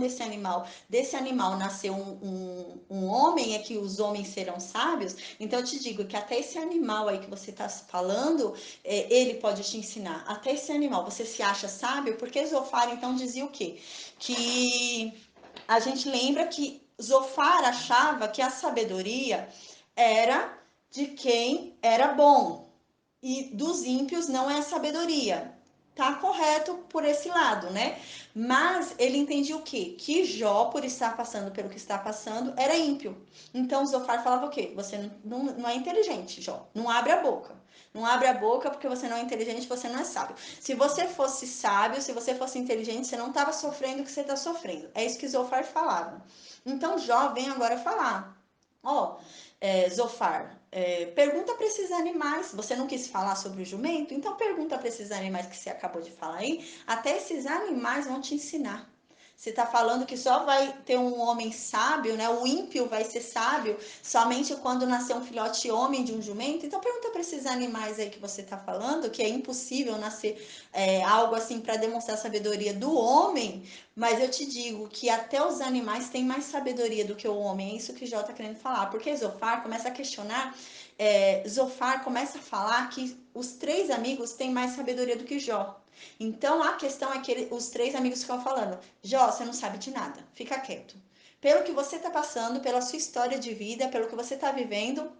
desse animal nasceu um homem é que os homens serão sábios. Então eu te digo que até esse animal aí que você está falando, ele pode te ensinar. Até esse animal, você se acha sábio? Porque Zofar então dizia o quê? Que a gente lembra que Zofar achava que a sabedoria era de quem era bom e dos ímpios não é a sabedoria. Tá correto por esse lado, né? Mas ele entendia o quê? Que Jó, por estar passando pelo que está passando, era ímpio. Então Zofar falava o quê? Você não é inteligente, Jó. Não abre a boca. Não abre a boca porque você não é inteligente, você não é sábio. Se você fosse sábio, se você fosse inteligente, você não estava sofrendo o que você está sofrendo. É isso que Zofar falava. Então Jó vem agora falar. Ó, Zofar, pergunta para esses animais. Você não quis falar sobre o jumento? Então pergunta para esses animais que você acabou de falar aí. Até esses animais vão te ensinar. Você está falando que só vai ter um homem sábio, né? O ímpio vai ser sábio somente quando nascer um filhote homem de um jumento. Então pergunta para esses animais aí que você está falando que é impossível nascer algo assim para demonstrar a sabedoria do homem. Mas eu te digo que até os animais têm mais sabedoria do que o homem. É isso que Jó está querendo falar. Porque Zofar começa a questionar, Zofar começa a falar que os três amigos têm mais sabedoria do que Jó. Então a questão é que os três amigos ficam falando: Jó, você não sabe de nada, fica quieto. Pelo que você está passando, pela sua história de vida, pelo que você está vivendo,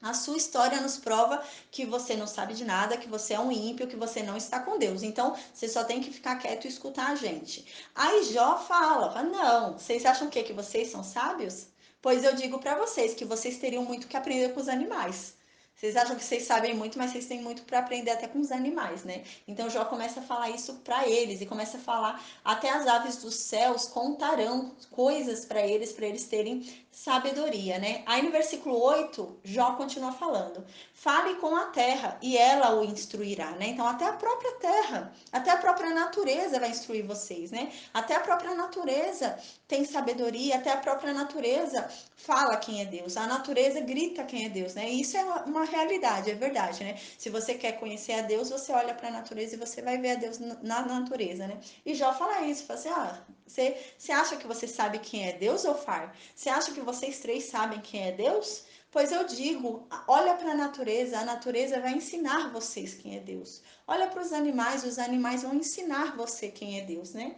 a sua história nos prova que você não sabe de nada, que você é um ímpio, que você não está com Deus. Então, você só tem que ficar quieto e escutar a gente. Aí Jó fala, não, vocês acham o quê? Que vocês são sábios? Pois eu digo para vocês que vocês teriam muito que aprender com os animais. Vocês acham que vocês sabem muito, mas vocês têm muito para aprender até com os animais, né? Então Jó começa a falar isso para eles e começa a falar até as aves dos céus contarão coisas para eles terem sabedoria, né? Aí no versículo 8, Jó continua falando: fale com a terra e ela o instruirá, né? Então até a própria terra, até a própria natureza vai instruir vocês, né? Até a própria natureza tem sabedoria, até a própria natureza fala quem é Deus. A natureza grita quem é Deus, né? E isso é uma realidade, é verdade, né? Se você quer conhecer a Deus, você olha para a natureza e você vai ver a Deus na natureza, né? E Jó fala isso, fala assim: você acha que você sabe quem é Deus, Ofar? Você acha que vocês três sabem quem é Deus? Pois eu digo, olha para a natureza vai ensinar vocês quem é Deus. Olha para os animais vão ensinar você quem é Deus, né?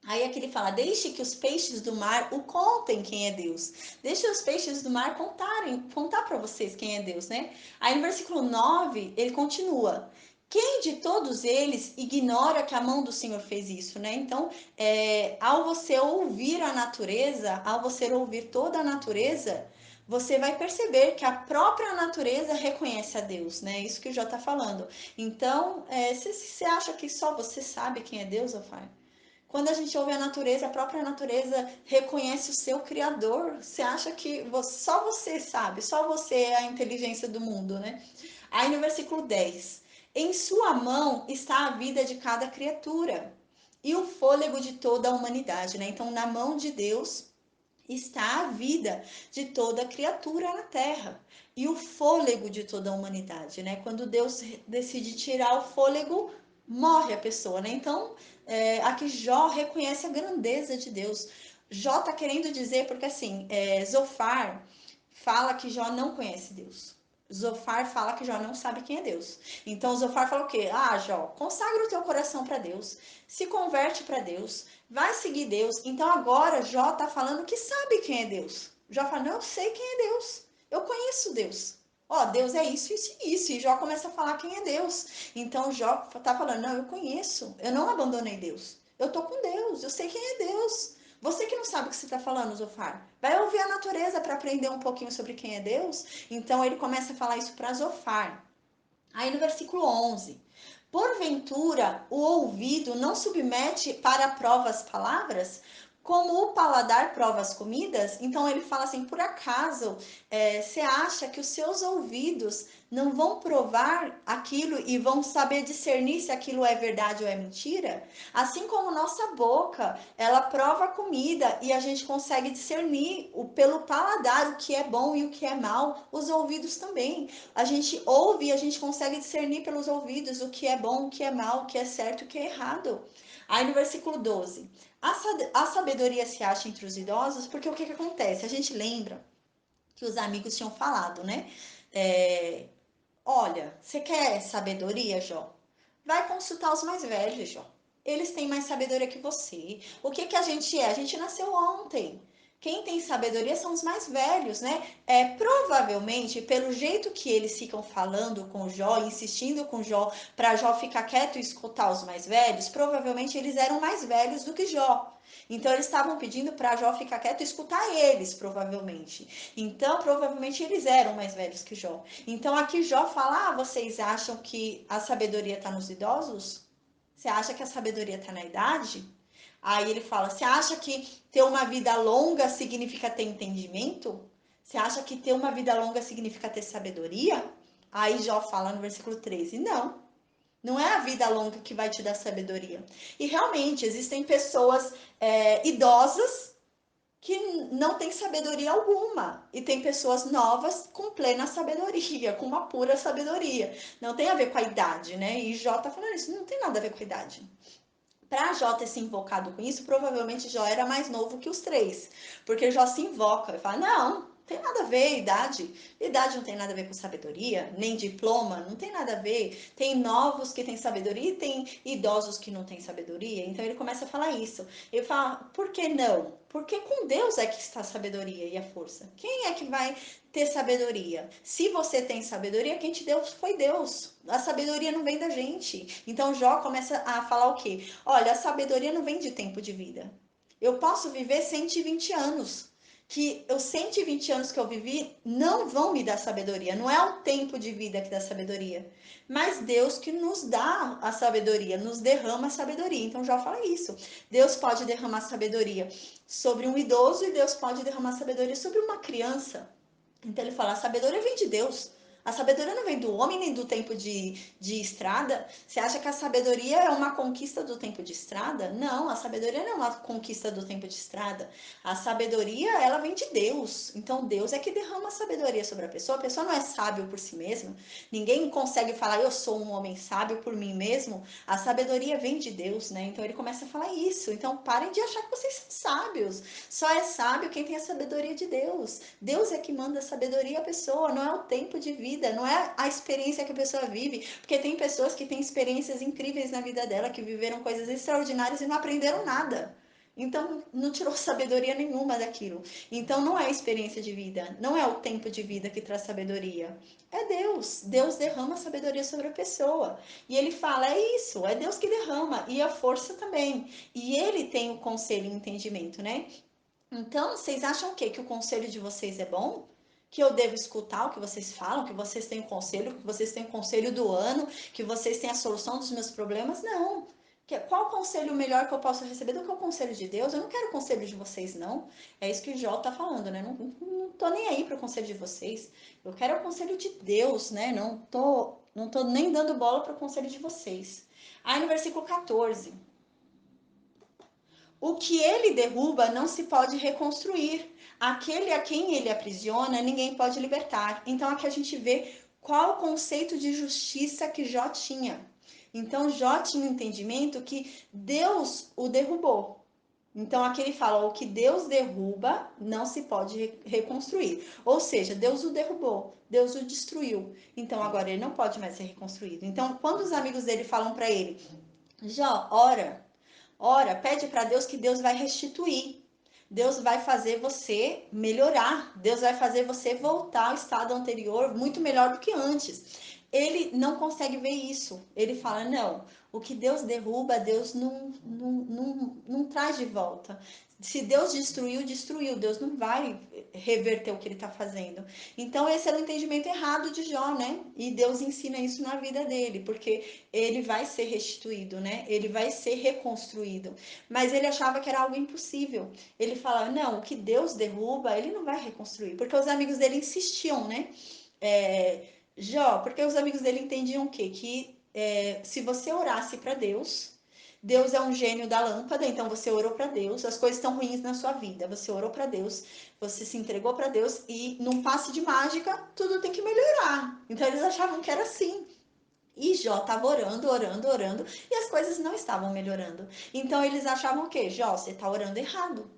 Aí aqui ele fala: deixe que os peixes do mar o contem quem é Deus. Deixe os peixes do mar contar para vocês quem é Deus, né? Aí no versículo 9 ele continua: quem de todos eles ignora que a mão do Senhor fez isso, né? Então, ao você ouvir a natureza, ao você ouvir toda a natureza, você vai perceber que a própria natureza reconhece a Deus, né? Isso que o Jó está falando. Então, você acha que só você sabe quem é Deus, Ofar? Quando a gente ouve a natureza, a própria natureza reconhece o seu criador. Você acha que só você sabe, só você é a inteligência do mundo, né? Aí no versículo 10: em sua mão está a vida de cada criatura e o fôlego de toda a humanidade, né? Então, na mão de Deus está a vida de toda criatura na terra e o fôlego de toda a humanidade, né? Quando Deus decide tirar o fôlego, morre a pessoa, né? Então, aqui Jó reconhece a grandeza de Deus. Jó está querendo dizer, porque assim, Zofar fala que Jó não conhece Deus. Zofar fala que Jó não sabe quem é Deus. Então Zofar fala o quê? Ah, Jó, consagra o teu coração para Deus, se converte para Deus, vai seguir Deus. Então agora Jó está falando que sabe quem é Deus. Jó fala: não, eu sei quem é Deus, eu conheço Deus. Ó, Deus é isso, isso e isso. E Jó começa a falar quem é Deus. Então Jó está falando: não, eu conheço, eu não abandonei Deus. Eu tô com Deus, eu sei quem é Deus. Você que não sabe o que você está falando, Zofar, vai ouvir a natureza para aprender um pouquinho sobre quem é Deus. Então ele começa a falar isso para Zofar. Aí no versículo 11: porventura o ouvido não submete para a prova as palavras, como o paladar prova as comidas? Então ele fala assim: por acaso você acha que os seus ouvidos não vão provar aquilo e vão saber discernir se aquilo é verdade ou é mentira? Assim como nossa boca, ela prova a comida e a gente consegue discernir pelo paladar o que é bom e o que é mal, os ouvidos também. A gente ouve e a gente consegue discernir pelos ouvidos o que é bom, o que é mal, o que é certo e o que é errado. Aí no versículo 12: a sabedoria se acha entre os idosos, porque o que acontece? A gente lembra que os amigos tinham falado, né? É, olha, você quer sabedoria, Jó? Vai consultar os mais velhos, Jó. Eles têm mais sabedoria que você. O que que a gente é? A gente nasceu ontem. Quem tem sabedoria são os mais velhos, né? Provavelmente, pelo jeito que eles ficam falando com Jó, insistindo com Jó, para Jó ficar quieto e escutar os mais velhos, provavelmente eles eram mais velhos do que Jó. Então eles estavam pedindo para Jó ficar quieto e escutar eles, provavelmente. Então, provavelmente eles eram mais velhos que Jó. Então aqui Jó fala: ah, vocês acham que a sabedoria está nos idosos? Você acha que a sabedoria está na idade? Aí ele fala: você acha que ter uma vida longa significa ter entendimento? Você acha que ter uma vida longa significa ter sabedoria? Aí Jó fala no versículo 13: não, não é a vida longa que vai te dar sabedoria. E realmente existem pessoas idosas que não têm sabedoria alguma. E tem pessoas novas com plena sabedoria, com uma pura sabedoria. Não tem a ver com a idade, né? E Jó tá falando isso, não tem nada a ver com a idade. Para Jó ter se invocado com isso, provavelmente Jó era mais novo que os três. Porque Jó se invoca e fala: não, tem nada a ver idade. Idade não tem nada a ver com sabedoria, nem diploma, não tem nada a ver. Tem novos que têm sabedoria e tem idosos que não têm sabedoria. Então ele começa a falar isso. Ele fala: por que não? Porque com Deus é que está a sabedoria e a força. Quem é que vai ter sabedoria? Se você tem sabedoria, quem te deu foi Deus. A sabedoria não vem da gente. Então Jó começa a falar o quê? Olha, a sabedoria não vem de tempo de vida. Eu posso viver 120 anos. Que os 120 anos que eu vivi não vão me dar sabedoria. Não é o tempo de vida que dá sabedoria. Mas Deus que nos dá a sabedoria, nos derrama a sabedoria. Então Jó fala isso. Deus pode derramar sabedoria sobre um idoso e Deus pode derramar sabedoria sobre uma criança. Então ele fala: a sabedoria vem de Deus. A sabedoria não vem do homem nem do tempo de estrada. Você acha que a sabedoria é uma conquista do tempo de estrada? Não, a sabedoria não é uma conquista do tempo de estrada. A sabedoria, ela vem de Deus. Então Deus é que derrama a sabedoria sobre a pessoa. A pessoa não é sábio por si mesma. Ninguém consegue falar: eu sou um homem sábio por mim mesmo. A sabedoria vem de Deus, né? Então ele começa a falar isso. Então parem de achar que vocês são sábios. Só é sábio quem tem a sabedoria de Deus. Deus é que manda a sabedoria à pessoa, não é o tempo de vida, não é a experiência que a pessoa vive, porque tem pessoas que têm experiências incríveis na vida dela, que viveram coisas extraordinárias e não aprenderam nada. Então, não tirou sabedoria nenhuma daquilo. Então, não é a experiência de vida, não é o tempo de vida que traz sabedoria. É Deus. Deus derrama sabedoria sobre a pessoa. E ele fala: é isso, é Deus que derrama. E a força também. E ele tem o conselho e o entendimento, né? Então, vocês acham o quê? Que o conselho de vocês é bom? Que eu devo escutar o que vocês falam? Que vocês têm o conselho? Que vocês têm o conselho do ano? Que vocês têm a solução dos meus problemas? Não. Qual conselho melhor que eu posso receber do que o conselho de Deus? Eu não quero o conselho de vocês, não. É isso que Jó tá falando, né? Não tô nem aí para o conselho de vocês. Eu quero o conselho de Deus, né? Não tô nem dando bola para o conselho de vocês. Aí no versículo 14: o que ele derruba não se pode reconstruir. Aquele a quem ele aprisiona, ninguém pode libertar. Então aqui a gente vê qual o conceito de justiça que Jó tinha. Então Jó tinha o entendimento que Deus o derrubou. Então aqui ele fala: o que Deus derruba não se pode reconstruir. Ou seja, Deus o derrubou, Deus o destruiu. Então agora ele não pode mais ser reconstruído. Então quando os amigos dele falam para ele: Jó, ora, ora, pede para Deus que Deus vai restituir. Deus vai fazer você melhorar. Deus vai fazer você voltar ao estado anterior muito melhor do que antes. ele não consegue ver isso. Ele fala, não, o que Deus derruba, Deus não traz de volta. Se Deus destruiu, destruiu. Deus não vai reverter o que ele está fazendo. Então, esse era o entendimento errado de Jó, né? E Deus ensina isso na vida dele, porque ele vai ser restituído, né? Ele vai ser reconstruído. Mas ele achava que era algo impossível. Ele falava, não, o que Deus derruba, ele não vai reconstruir. Porque os amigos dele insistiam, né? Jó, porque os amigos dele entendiam o quê? Que se você orasse para Deus, Deus é um gênio da lâmpada, então você orou para Deus, as coisas estão ruins na sua vida, você orou para Deus, você se entregou para Deus e num passe de mágica tudo tem que melhorar. Então eles achavam que era assim. E Jó estava orando, orando, orando e as coisas não estavam melhorando. Então eles achavam o quê? Jó, você está orando errado.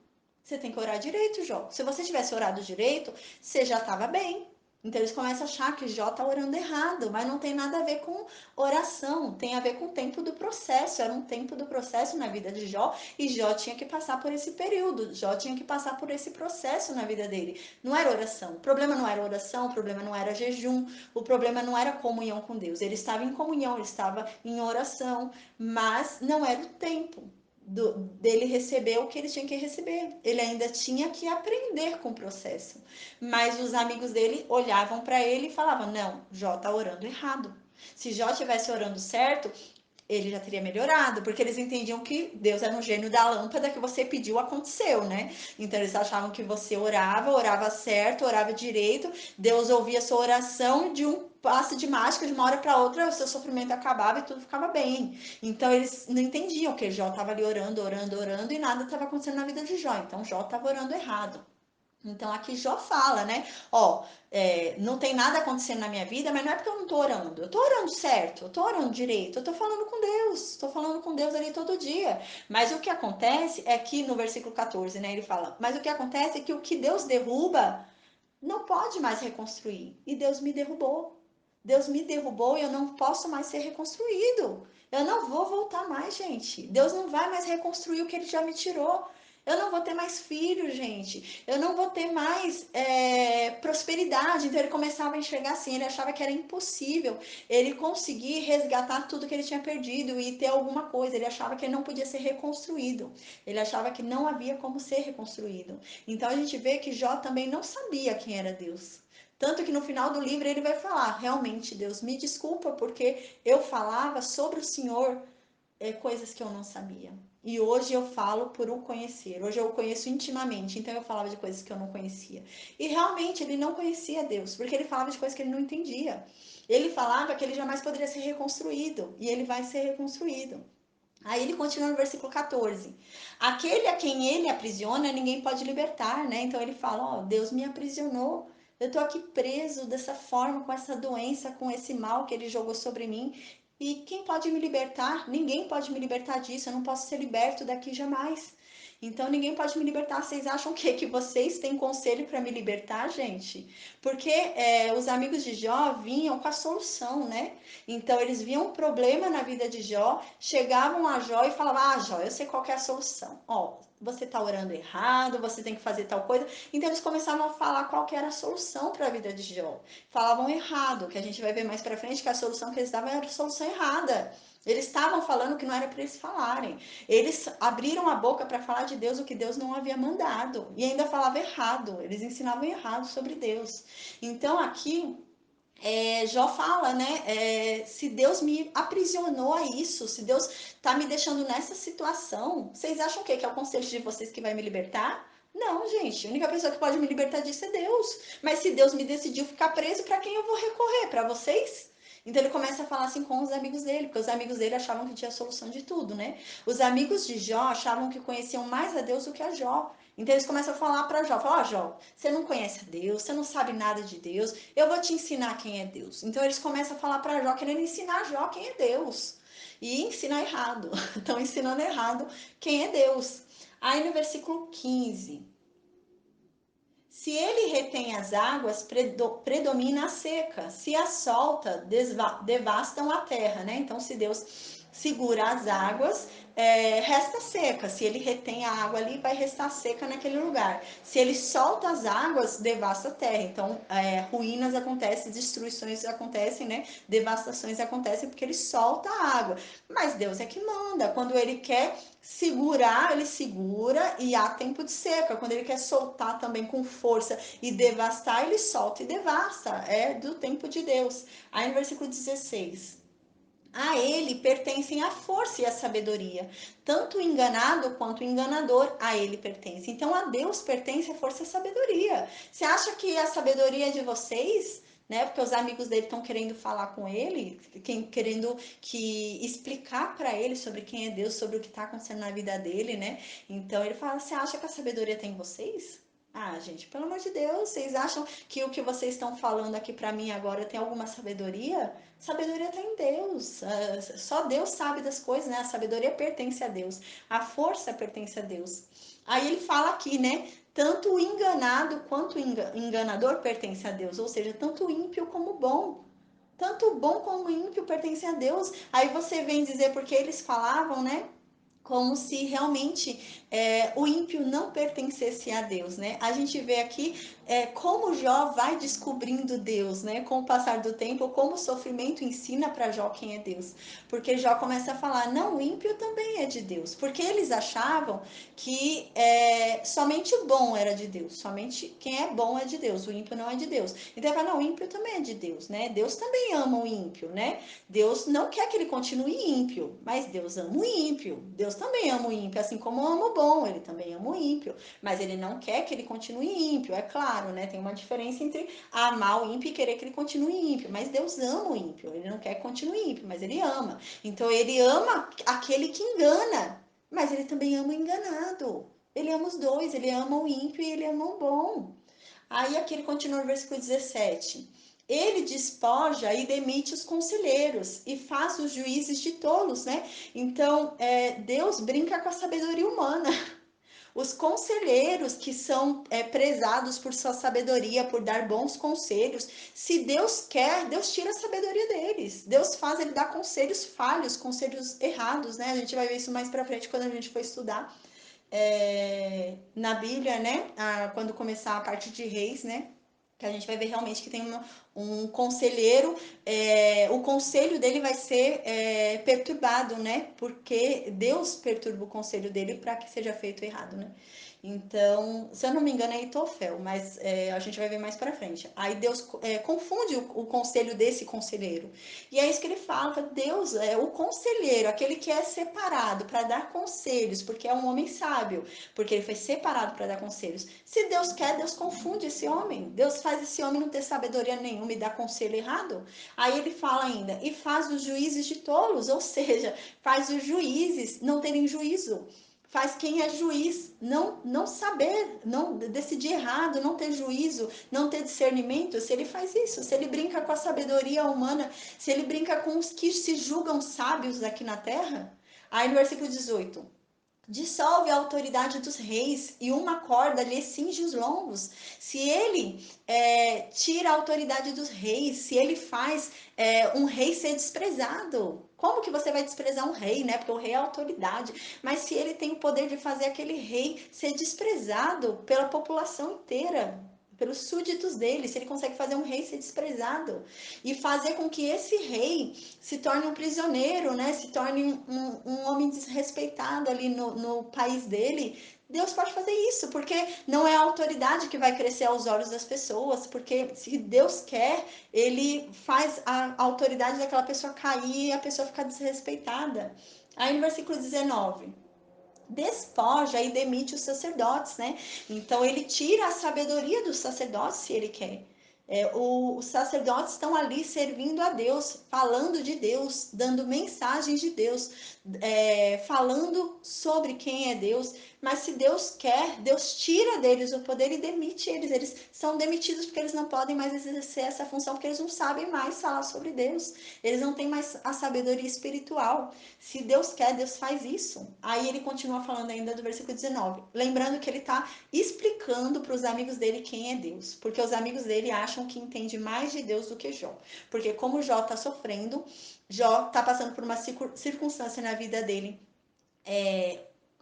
Você tem que orar direito, Jó. Se você tivesse orado direito, você já estava bem. Então eles começam a achar que Jó está orando errado, mas não tem nada a ver com oração, tem a ver com o tempo do processo. Era um tempo do processo na vida de Jó e Jó tinha que passar por esse período, Jó tinha que passar por esse processo na vida dele. Não era oração, o problema não era oração, o problema não era jejum, o problema não era comunhão com Deus. Ele estava em comunhão, ele estava em oração, mas não era o tempo dele receber o que ele tinha que receber. Ele ainda tinha que aprender com o processo. Mas os amigos dele olhavam para ele e falavam: não, Jó está orando errado. Se Jó estivesse orando certo, ele já teria melhorado, porque eles entendiam que Deus era um gênio da lâmpada, que você pediu, aconteceu, né? Então eles achavam que você orava, orava certo, orava direito, Deus ouvia a sua oração de um passe de mágica, de uma hora para outra, o seu sofrimento acabava e tudo ficava bem. Então eles não entendiam que Jó estava ali orando, orando, orando e nada estava acontecendo na vida de Jó. Então Jó estava orando errado. Então aqui Jó fala, né? Ó, não tem nada acontecendo na minha vida, mas não é porque eu não tô orando. Eu tô orando certo, eu tô orando direito, eu tô falando com Deus, tô falando com Deus ali todo dia. Mas o que acontece é que no versículo 14, né? Ele fala, mas o que acontece é que o que Deus derruba não pode mais reconstruir. E Deus me derrubou. Deus me derrubou e eu não posso mais ser reconstruído. Eu não vou voltar mais, gente. Deus não vai mais reconstruir o que ele já me tirou. Eu não vou ter mais filhos, gente. Eu não vou ter mais prosperidade. Então ele começava a enxergar assim. Ele achava que era impossível ele conseguir resgatar tudo que ele tinha perdido e ter alguma coisa. Ele achava que ele não podia ser reconstruído. Ele achava que não havia como ser reconstruído. Então a gente vê que Jó também não sabia quem era Deus. Tanto que no final do livro ele vai falar: realmente, Deus, me desculpa porque eu falava sobre o Senhor coisas que eu não sabia. E hoje eu falo por o conhecer. Hoje eu o conheço intimamente, então eu falava de coisas que eu não conhecia. E realmente ele não conhecia Deus, porque ele falava de coisas que ele não entendia. Ele falava que ele jamais poderia ser reconstruído, e ele vai ser reconstruído. Aí ele continua no versículo 14. Aquele a quem ele aprisiona, ninguém pode libertar, né? Então ele fala: ó, Deus me aprisionou. Eu tô aqui preso dessa forma, com essa doença, com esse mal que ele jogou sobre mim. E quem pode me libertar? Ninguém pode me libertar disso. Eu não posso ser liberto daqui jamais. Então ninguém pode me libertar. Vocês acham que vocês têm conselho para me libertar, gente? Porque os amigos de Jó vinham com a solução, né? Então eles viam um problema na vida de Jó, chegavam a Jó e falavam: ah, Jó, eu sei qual que é a solução. Ó, você está orando errado, você tem que fazer tal coisa. Então eles começavam a falar qual que era a solução para a vida de Jó. Falavam errado, que a gente vai ver mais para frente que a solução que eles davam era a solução errada. Eles estavam falando que não era para eles falarem. Eles abriram a boca para falar de Deus o que Deus não havia mandado. E ainda falava errado. Eles ensinavam errado sobre Deus. Então aqui Jó fala, né? Se Deus me aprisionou a isso, se Deus tá me deixando nessa situação, vocês acham o quê? Que é o conselho de vocês que vai me libertar? Não, gente. A única pessoa que pode me libertar disso é Deus. Mas se Deus me decidiu ficar preso, para quem eu vou recorrer? Para vocês? Então ele começa a falar assim com os amigos dele, porque os amigos dele achavam que tinha a solução de tudo, né? Os amigos de Jó achavam que conheciam mais a Deus do que a Jó. Então eles começam a falar para Jó, ó, Jó, você não conhece a Deus, você não sabe nada de Deus, eu vou te ensinar quem é Deus. Então eles começam a falar para Jó, querendo ensinar Jó quem é Deus. E ensina errado. Estão ensinando errado quem é Deus. Aí no versículo 15, Se ele retém as águas, predomina a seca. Se as solta, devastam a terra, né? Então, se Deus segura as águas, resta seca. Se ele retém a água ali, vai restar seca naquele lugar. Se ele solta as águas, devasta a terra. Então, ruínas acontecem, destruições acontecem, né? Devastações acontecem porque ele solta a água. Mas Deus é que manda. Quando ele quer segurar, ele segura e há tempo de seca. Quando ele quer soltar também com força e devastar, ele solta e devasta. É do tempo de Deus. Aí no versículo 16. A ele pertencem a força e a sabedoria. Tanto o enganado quanto o enganador, a ele pertence. Então a Deus pertence a força e a sabedoria. Você acha que a sabedoria é de vocês? Né? Porque os amigos dele estão querendo falar com ele, querendo que explicar para ele sobre quem é Deus, sobre o que está acontecendo na vida dele, né? Então ele fala: você acha que a sabedoria tem em vocês? Ah, gente, pelo amor de Deus, vocês acham que o que vocês estão falando aqui para mim agora tem alguma sabedoria? Sabedoria está em Deus. Só Deus sabe das coisas, né? A sabedoria pertence a Deus. A força pertence a Deus. Aí ele fala aqui, né? Tanto o enganado quanto o enganador pertence a Deus. Ou seja, tanto o ímpio como o bom. Tanto o bom como o ímpio pertencem a Deus. Aí você vem dizer, porque eles falavam, né? Como se realmente o ímpio não pertencesse a Deus, né? A gente vê aqui como Jó vai descobrindo Deus, né? Com o passar do tempo, como o sofrimento ensina para Jó quem é Deus. Porque Jó começa a falar: não, o ímpio também é de Deus. Porque eles achavam que somente o bom era de Deus, somente quem é bom é de Deus, o ímpio não é de Deus. Então ele fala: não, o ímpio também é de Deus, né? Deus também ama o ímpio, né? Deus não quer que ele continue ímpio, mas Deus ama o ímpio. Deus também ama o ímpio, assim como ama o bom, ele também ama o ímpio. Mas ele não quer que ele continue ímpio, é claro, né? Tem uma diferença entre amar o ímpio e querer que ele continue ímpio. Mas Deus ama o ímpio, ele não quer que continue ímpio, mas ele ama. Então ele ama aquele que engana, mas ele também ama o enganado. Ele ama os dois, ele ama o ímpio e ele ama o bom. Aí aqui ele continua no versículo 17. Ele despoja e demite os conselheiros e faz os juízes de tolos, né? Então, Deus brinca com a sabedoria humana. Os conselheiros que são prezados por sua sabedoria, por dar bons conselhos, se Deus quer, Deus tira a sabedoria deles. Deus faz ele dar conselhos falhos, conselhos errados, né? A gente vai ver isso mais pra frente quando a gente for estudar na Bíblia, né? Quando começar a parte de Reis, né? Que a gente vai ver realmente que tem um conselheiro, o conselho dele vai ser perturbado, né? Porque Deus perturba o conselho dele para que seja feito errado, né? Então, se eu não me engano, é Itofel, mas a gente vai ver mais para frente. Aí Deus confunde o conselho desse conselheiro. E é isso que ele fala: Deus é o conselheiro, aquele que é separado para dar conselhos, porque é um homem sábio, porque ele foi separado para dar conselhos. Se Deus quer, Deus confunde esse homem. Deus faz esse homem não ter sabedoria nenhuma e dar conselho errado. Aí ele fala ainda: e faz os juízes de tolos, ou seja, faz os juízes não terem juízo. Faz quem é juiz não saber, não decidir errado, não ter juízo, não ter discernimento. Se ele faz isso, se ele brinca com a sabedoria humana, se ele brinca com os que se julgam sábios aqui na terra. Aí no versículo 18: dissolve a autoridade dos reis e uma corda lhe cinge os lombos. Se ele tira a autoridade dos reis, se ele faz um rei ser desprezado, como que você vai desprezar um rei, né? Porque o rei é autoridade. Mas se ele tem o poder de fazer aquele rei ser desprezado pela população inteira, pelos súditos dele, se ele consegue fazer um rei ser desprezado e fazer com que esse rei se torne um prisioneiro, né? Se torne um homem desrespeitado ali no país dele, Deus pode fazer isso, porque não é a autoridade que vai crescer aos olhos das pessoas, porque se Deus quer, ele faz a autoridade daquela pessoa cair e a pessoa ficar desrespeitada. Aí no versículo 19: despoja e demite os sacerdotes, né? Então ele tira a sabedoria dos sacerdotes se ele quer. Os sacerdotes estão ali servindo a Deus, falando de Deus, dando mensagens de Deus, falando sobre quem é Deus, Mas se Deus quer, Deus tira deles o poder e demite eles. Eles são demitidos porque eles não podem mais exercer essa função, porque eles não sabem mais falar sobre Deus. Eles não têm mais a sabedoria espiritual. Se Deus quer, Deus faz isso. Aí ele continua falando ainda do versículo 19. Lembrando que ele está explicando para os amigos dele quem é Deus. Porque os amigos dele acham que entende mais de Deus do que Jó. Porque como Jó está sofrendo, Jó está passando por uma circunstância na vida dele,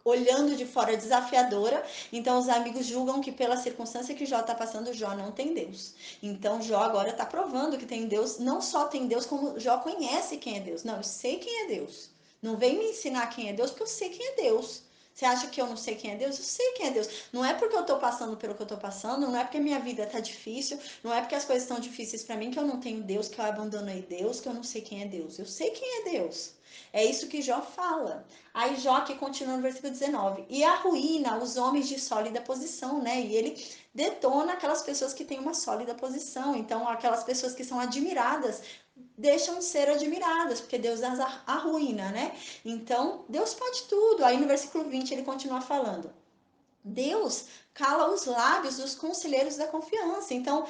olhando de fora desafiadora, então os amigos julgam que pela circunstância que Jó está passando, Jó não tem Deus. Então Jó agora está provando que tem Deus, não só tem Deus, como Jó conhece quem é Deus. Não, eu sei quem é Deus. Não vem me ensinar quem é Deus, porque eu sei quem é Deus. Você acha que eu não sei quem é Deus? Eu sei quem é Deus. Não é porque eu tô passando pelo que eu tô passando, não é porque a minha vida tá difícil, não é porque as coisas estão difíceis para mim que eu não tenho Deus, que eu abandonei Deus, que eu não sei quem é Deus. Eu sei quem é Deus. É isso que Jó fala. Aí Jó que continua no versículo 19. E arruína os homens de sólida posição, né? E ele detona aquelas pessoas que têm uma sólida posição. Então, aquelas pessoas que são admiradas deixam de ser admiradas, porque Deus as arruína, né? Então, Deus pode tudo. Aí no versículo 20 ele continua falando. Deus cala os lábios dos conselheiros da confiança. Então,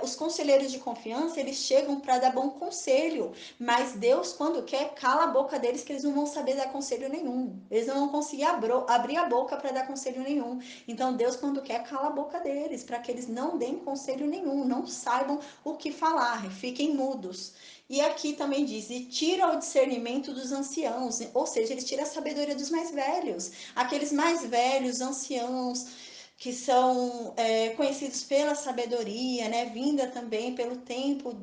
os conselheiros de confiança, eles chegam para dar bom conselho, mas Deus, quando quer, cala a boca deles, que eles não vão saber dar conselho nenhum. Eles não vão conseguir abrir a boca para dar conselho nenhum. Então, Deus, quando quer, cala a boca deles, para que eles não deem conselho nenhum, não saibam o que falar, fiquem mudos. E aqui também diz, e tira o discernimento dos anciãos, ou seja, eles tiram a sabedoria dos mais velhos. Aqueles mais velhos, anciãos, que são conhecidos pela sabedoria, né? Vinda também pelo tempo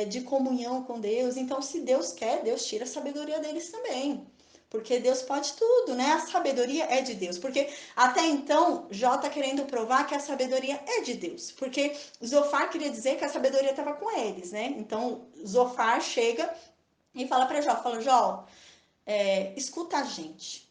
de comunhão com Deus. Então, se Deus quer, Deus tira a sabedoria deles também. Porque Deus pode tudo, né? A sabedoria é de Deus. Porque até então, Jó está querendo provar que a sabedoria é de Deus. Porque Zofar queria dizer que a sabedoria estava com eles, né? Então, Zofar chega e fala para Jó, fala, Jó, escuta a gente.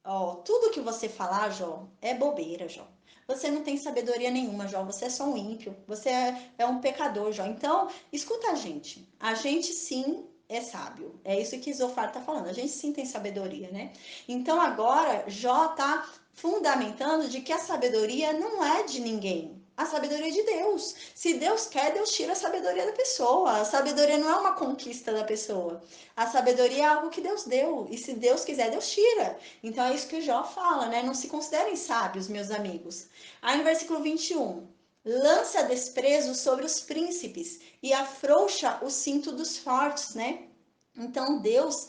Ó, tudo que você falar, Jó, é bobeira, Jó. Você não tem sabedoria nenhuma, Jó. Você é só um ímpio. Você é um pecador, Jó. Então, escuta a gente. A gente sim é sábio. É isso que Zofar tá falando. A gente sim tem sabedoria, né? Então, agora, Jó tá fundamentando de que a sabedoria não é de ninguém. A sabedoria é de Deus. Se Deus quer, Deus tira a sabedoria da pessoa. A sabedoria não é uma conquista da pessoa. A sabedoria é algo que Deus deu. E se Deus quiser, Deus tira. Então é isso que Jó fala, né? Não se considerem sábios, meus amigos. Aí no versículo 21, lança desprezo sobre os príncipes e afrouxa o cinto dos fortes, né? Então Deus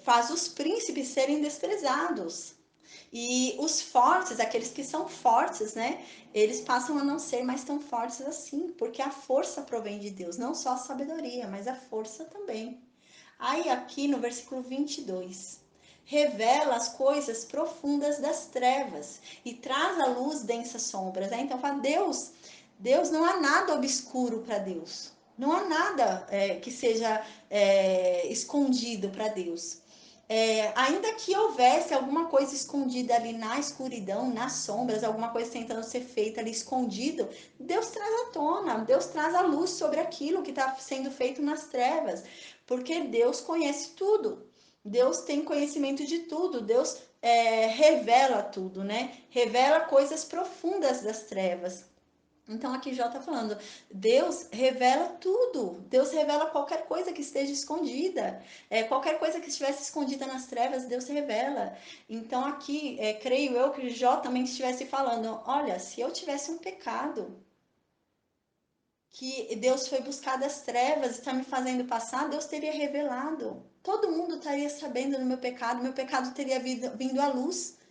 faz os príncipes serem desprezados. E os fortes, aqueles que são fortes, né? Eles passam a não ser mais tão fortes assim, porque a força provém de Deus, não só a sabedoria, mas a força também. Aí aqui no versículo 22, revela as coisas profundas das trevas e traz à luz densas sombras. Né? Então fala, Deus não há nada obscuro para Deus. Não há nada que seja escondido para Deus. Ainda que houvesse alguma coisa escondida ali na escuridão, nas sombras, alguma coisa tentando ser feita ali escondido, Deus traz à tona, Deus traz a luz sobre aquilo que está sendo feito nas trevas, porque Deus conhece tudo, Deus tem conhecimento de tudo, Deus revela tudo, né? Revela coisas profundas das trevas. Então aqui Jó está falando, Deus revela tudo, Deus revela qualquer coisa que esteja escondida, qualquer coisa que estivesse escondida nas trevas, Deus revela. Então aqui, creio eu que Jó também estivesse falando, olha, se eu tivesse um pecado, que Deus foi buscar das trevas e está me fazendo passar, Deus teria revelado. Todo mundo estaria sabendo do meu pecado teria vindo à luz.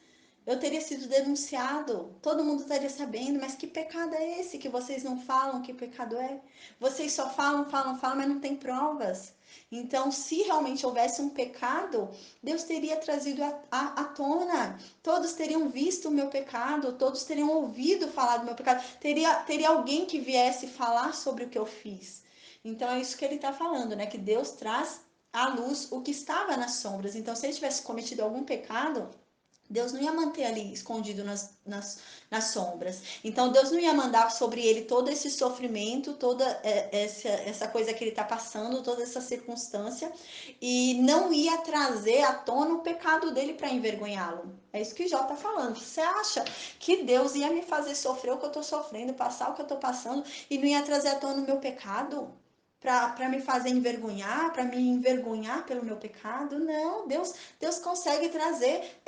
Eu teria sido denunciado, todo mundo estaria sabendo, mas que pecado é esse que vocês não falam que pecado é? Vocês só falam, falam, falam, mas não tem provas. Então, se realmente houvesse um pecado, Deus teria trazido à tona. Todos teriam visto o meu pecado, todos teriam ouvido falar do meu pecado. Teria alguém que viesse falar sobre o que eu fiz. Então, é isso que ele está falando, né? Que Deus traz à luz o que estava nas sombras. Então, se ele tivesse cometido algum pecado, Deus não ia manter ali escondido nas sombras. Então, Deus não ia mandar sobre ele todo esse sofrimento, toda essa coisa que ele está passando, toda essa circunstância, e não ia trazer à tona o pecado dele para envergonhá-lo. É isso que Jó está falando. Você acha que Deus ia me fazer sofrer o que eu estou sofrendo, passar o que eu estou passando, e não ia trazer à tona o meu pecado? Para me fazer envergonhar, para me envergonhar pelo meu pecado? Não, Deus consegue trazer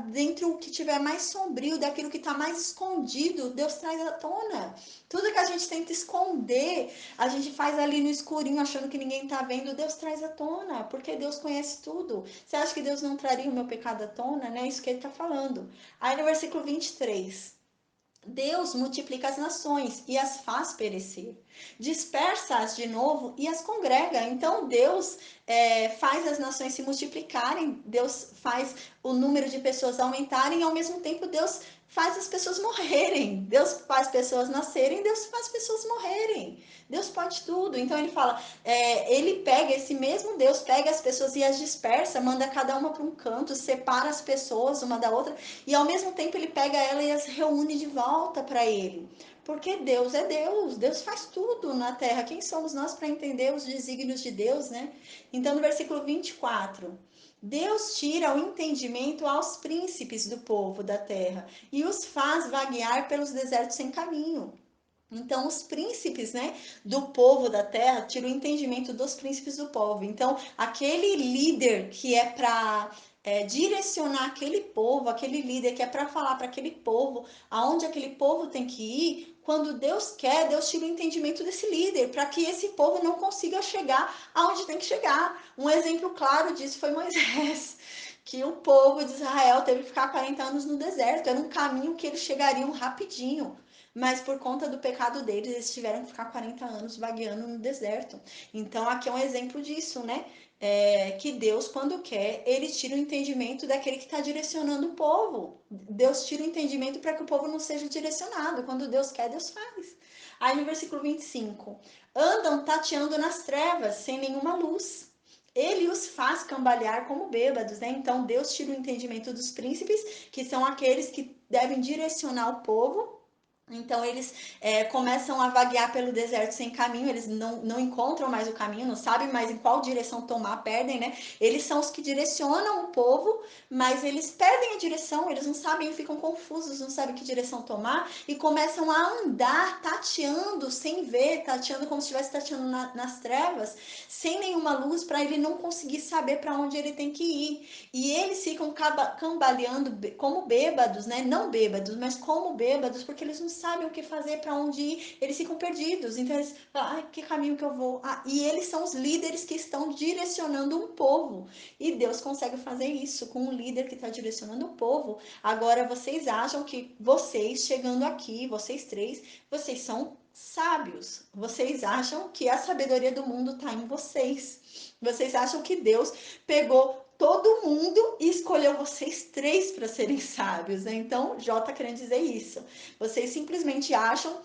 dentre o que tiver mais sombrio, daquilo que está mais escondido, Deus traz à tona. Tudo que a gente tenta esconder, a gente faz ali no escurinho, achando que ninguém está vendo, Deus traz à tona, porque Deus conhece tudo. Você acha que Deus não traria o meu pecado à tona? Né? Isso que ele está falando. Aí no versículo 23. Deus multiplica as nações e as faz perecer, dispersa-as de novo e as congrega. Então Deus faz as nações se multiplicarem, Deus faz o número de pessoas aumentarem, e ao mesmo tempo Deus faz as pessoas morrerem. Deus faz pessoas nascerem, Deus faz pessoas morrerem. Deus pode tudo. Então ele fala, ele pega, esse mesmo Deus pega as pessoas e as dispersa, manda cada uma para um canto, separa as pessoas uma da outra, e ao mesmo tempo ele pega ela e as reúne de volta para ele. Porque Deus é Deus, Deus faz tudo na terra. Quem somos nós para entender os desígnios de Deus, né? Então no versículo 24, Deus tira o entendimento aos príncipes do povo da terra e os faz vaguear pelos desertos sem caminho. Então, os príncipes, né, do povo da terra, tira o entendimento dos príncipes do povo. Então, aquele líder que é para direcionar aquele povo, aquele líder que é para falar para aquele povo aonde aquele povo tem que ir, quando Deus quer, Deus tira o entendimento desse líder, para que esse povo não consiga chegar aonde tem que chegar. Um exemplo claro disso foi Moisés, que o povo de Israel teve que ficar 40 anos no deserto. Era um caminho que eles chegariam rapidinho, mas por conta do pecado deles, eles tiveram que ficar 40 anos vagueando no deserto. Então, aqui é um exemplo disso, né? Que Deus, quando quer, ele tira o entendimento daquele que está direcionando o povo. Deus tira o entendimento para que o povo não seja direcionado. Quando Deus quer, Deus faz. Aí no versículo 25: andam tateando nas trevas, sem nenhuma luz. Ele os faz cambalear como bêbados, né? Então Deus tira o entendimento dos príncipes, que são aqueles que devem direcionar o povo. Então eles começam a vaguear pelo deserto sem caminho, eles não encontram mais o caminho, não sabem mais em qual direção tomar, perdem, né? Eles são os que direcionam o povo, mas eles perdem a direção, eles não sabem, ficam confusos, não sabem que direção tomar e começam a andar tateando sem ver, tateando como se estivesse tateando nas trevas, sem nenhuma luz, para ele não conseguir saber para onde ele tem que ir. E eles ficam cambaleando como bêbados, né? Não bêbados, mas como bêbados, porque eles não sabem o que fazer, para onde ir, eles ficam perdidos. Então eles falam, ai, que caminho que eu vou? E eles são os líderes que estão direcionando um povo. E Deus consegue fazer isso com um líder que está direcionando o povo. Agora vocês acham que vocês, chegando aqui, vocês três, vocês são sábios. Vocês acham que a sabedoria do mundo está em vocês. Vocês acham que Deus pegou todo mundo e escolheu vocês três para serem sábios, né? Então, Jó tá querendo dizer isso. Vocês simplesmente acham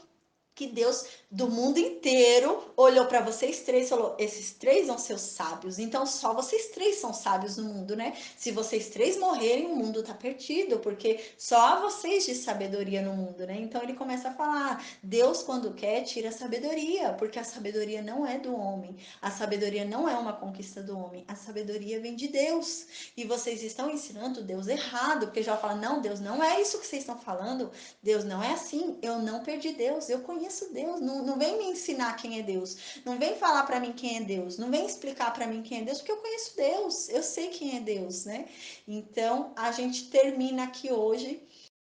que Deus do mundo inteiro olhou para vocês três e falou: esses três vão ser os sábios, então só vocês três são sábios no mundo, né? Se vocês três morrerem, o mundo tá perdido, porque só há vocês de sabedoria no mundo, né? Então ele começa a falar: Deus, quando quer, tira a sabedoria, porque a sabedoria não é do homem, a sabedoria não é uma conquista do homem, a sabedoria vem de Deus. E vocês estão ensinando Deus errado, porque já fala: não, Deus não é isso que vocês estão falando, Deus não é assim, eu não perdi Deus, eu conheço Deus, não vem me ensinar quem é Deus, não vem falar para mim quem é Deus, não vem explicar para mim quem é Deus, porque eu conheço Deus, eu sei quem é Deus, né? Então, a gente termina aqui hoje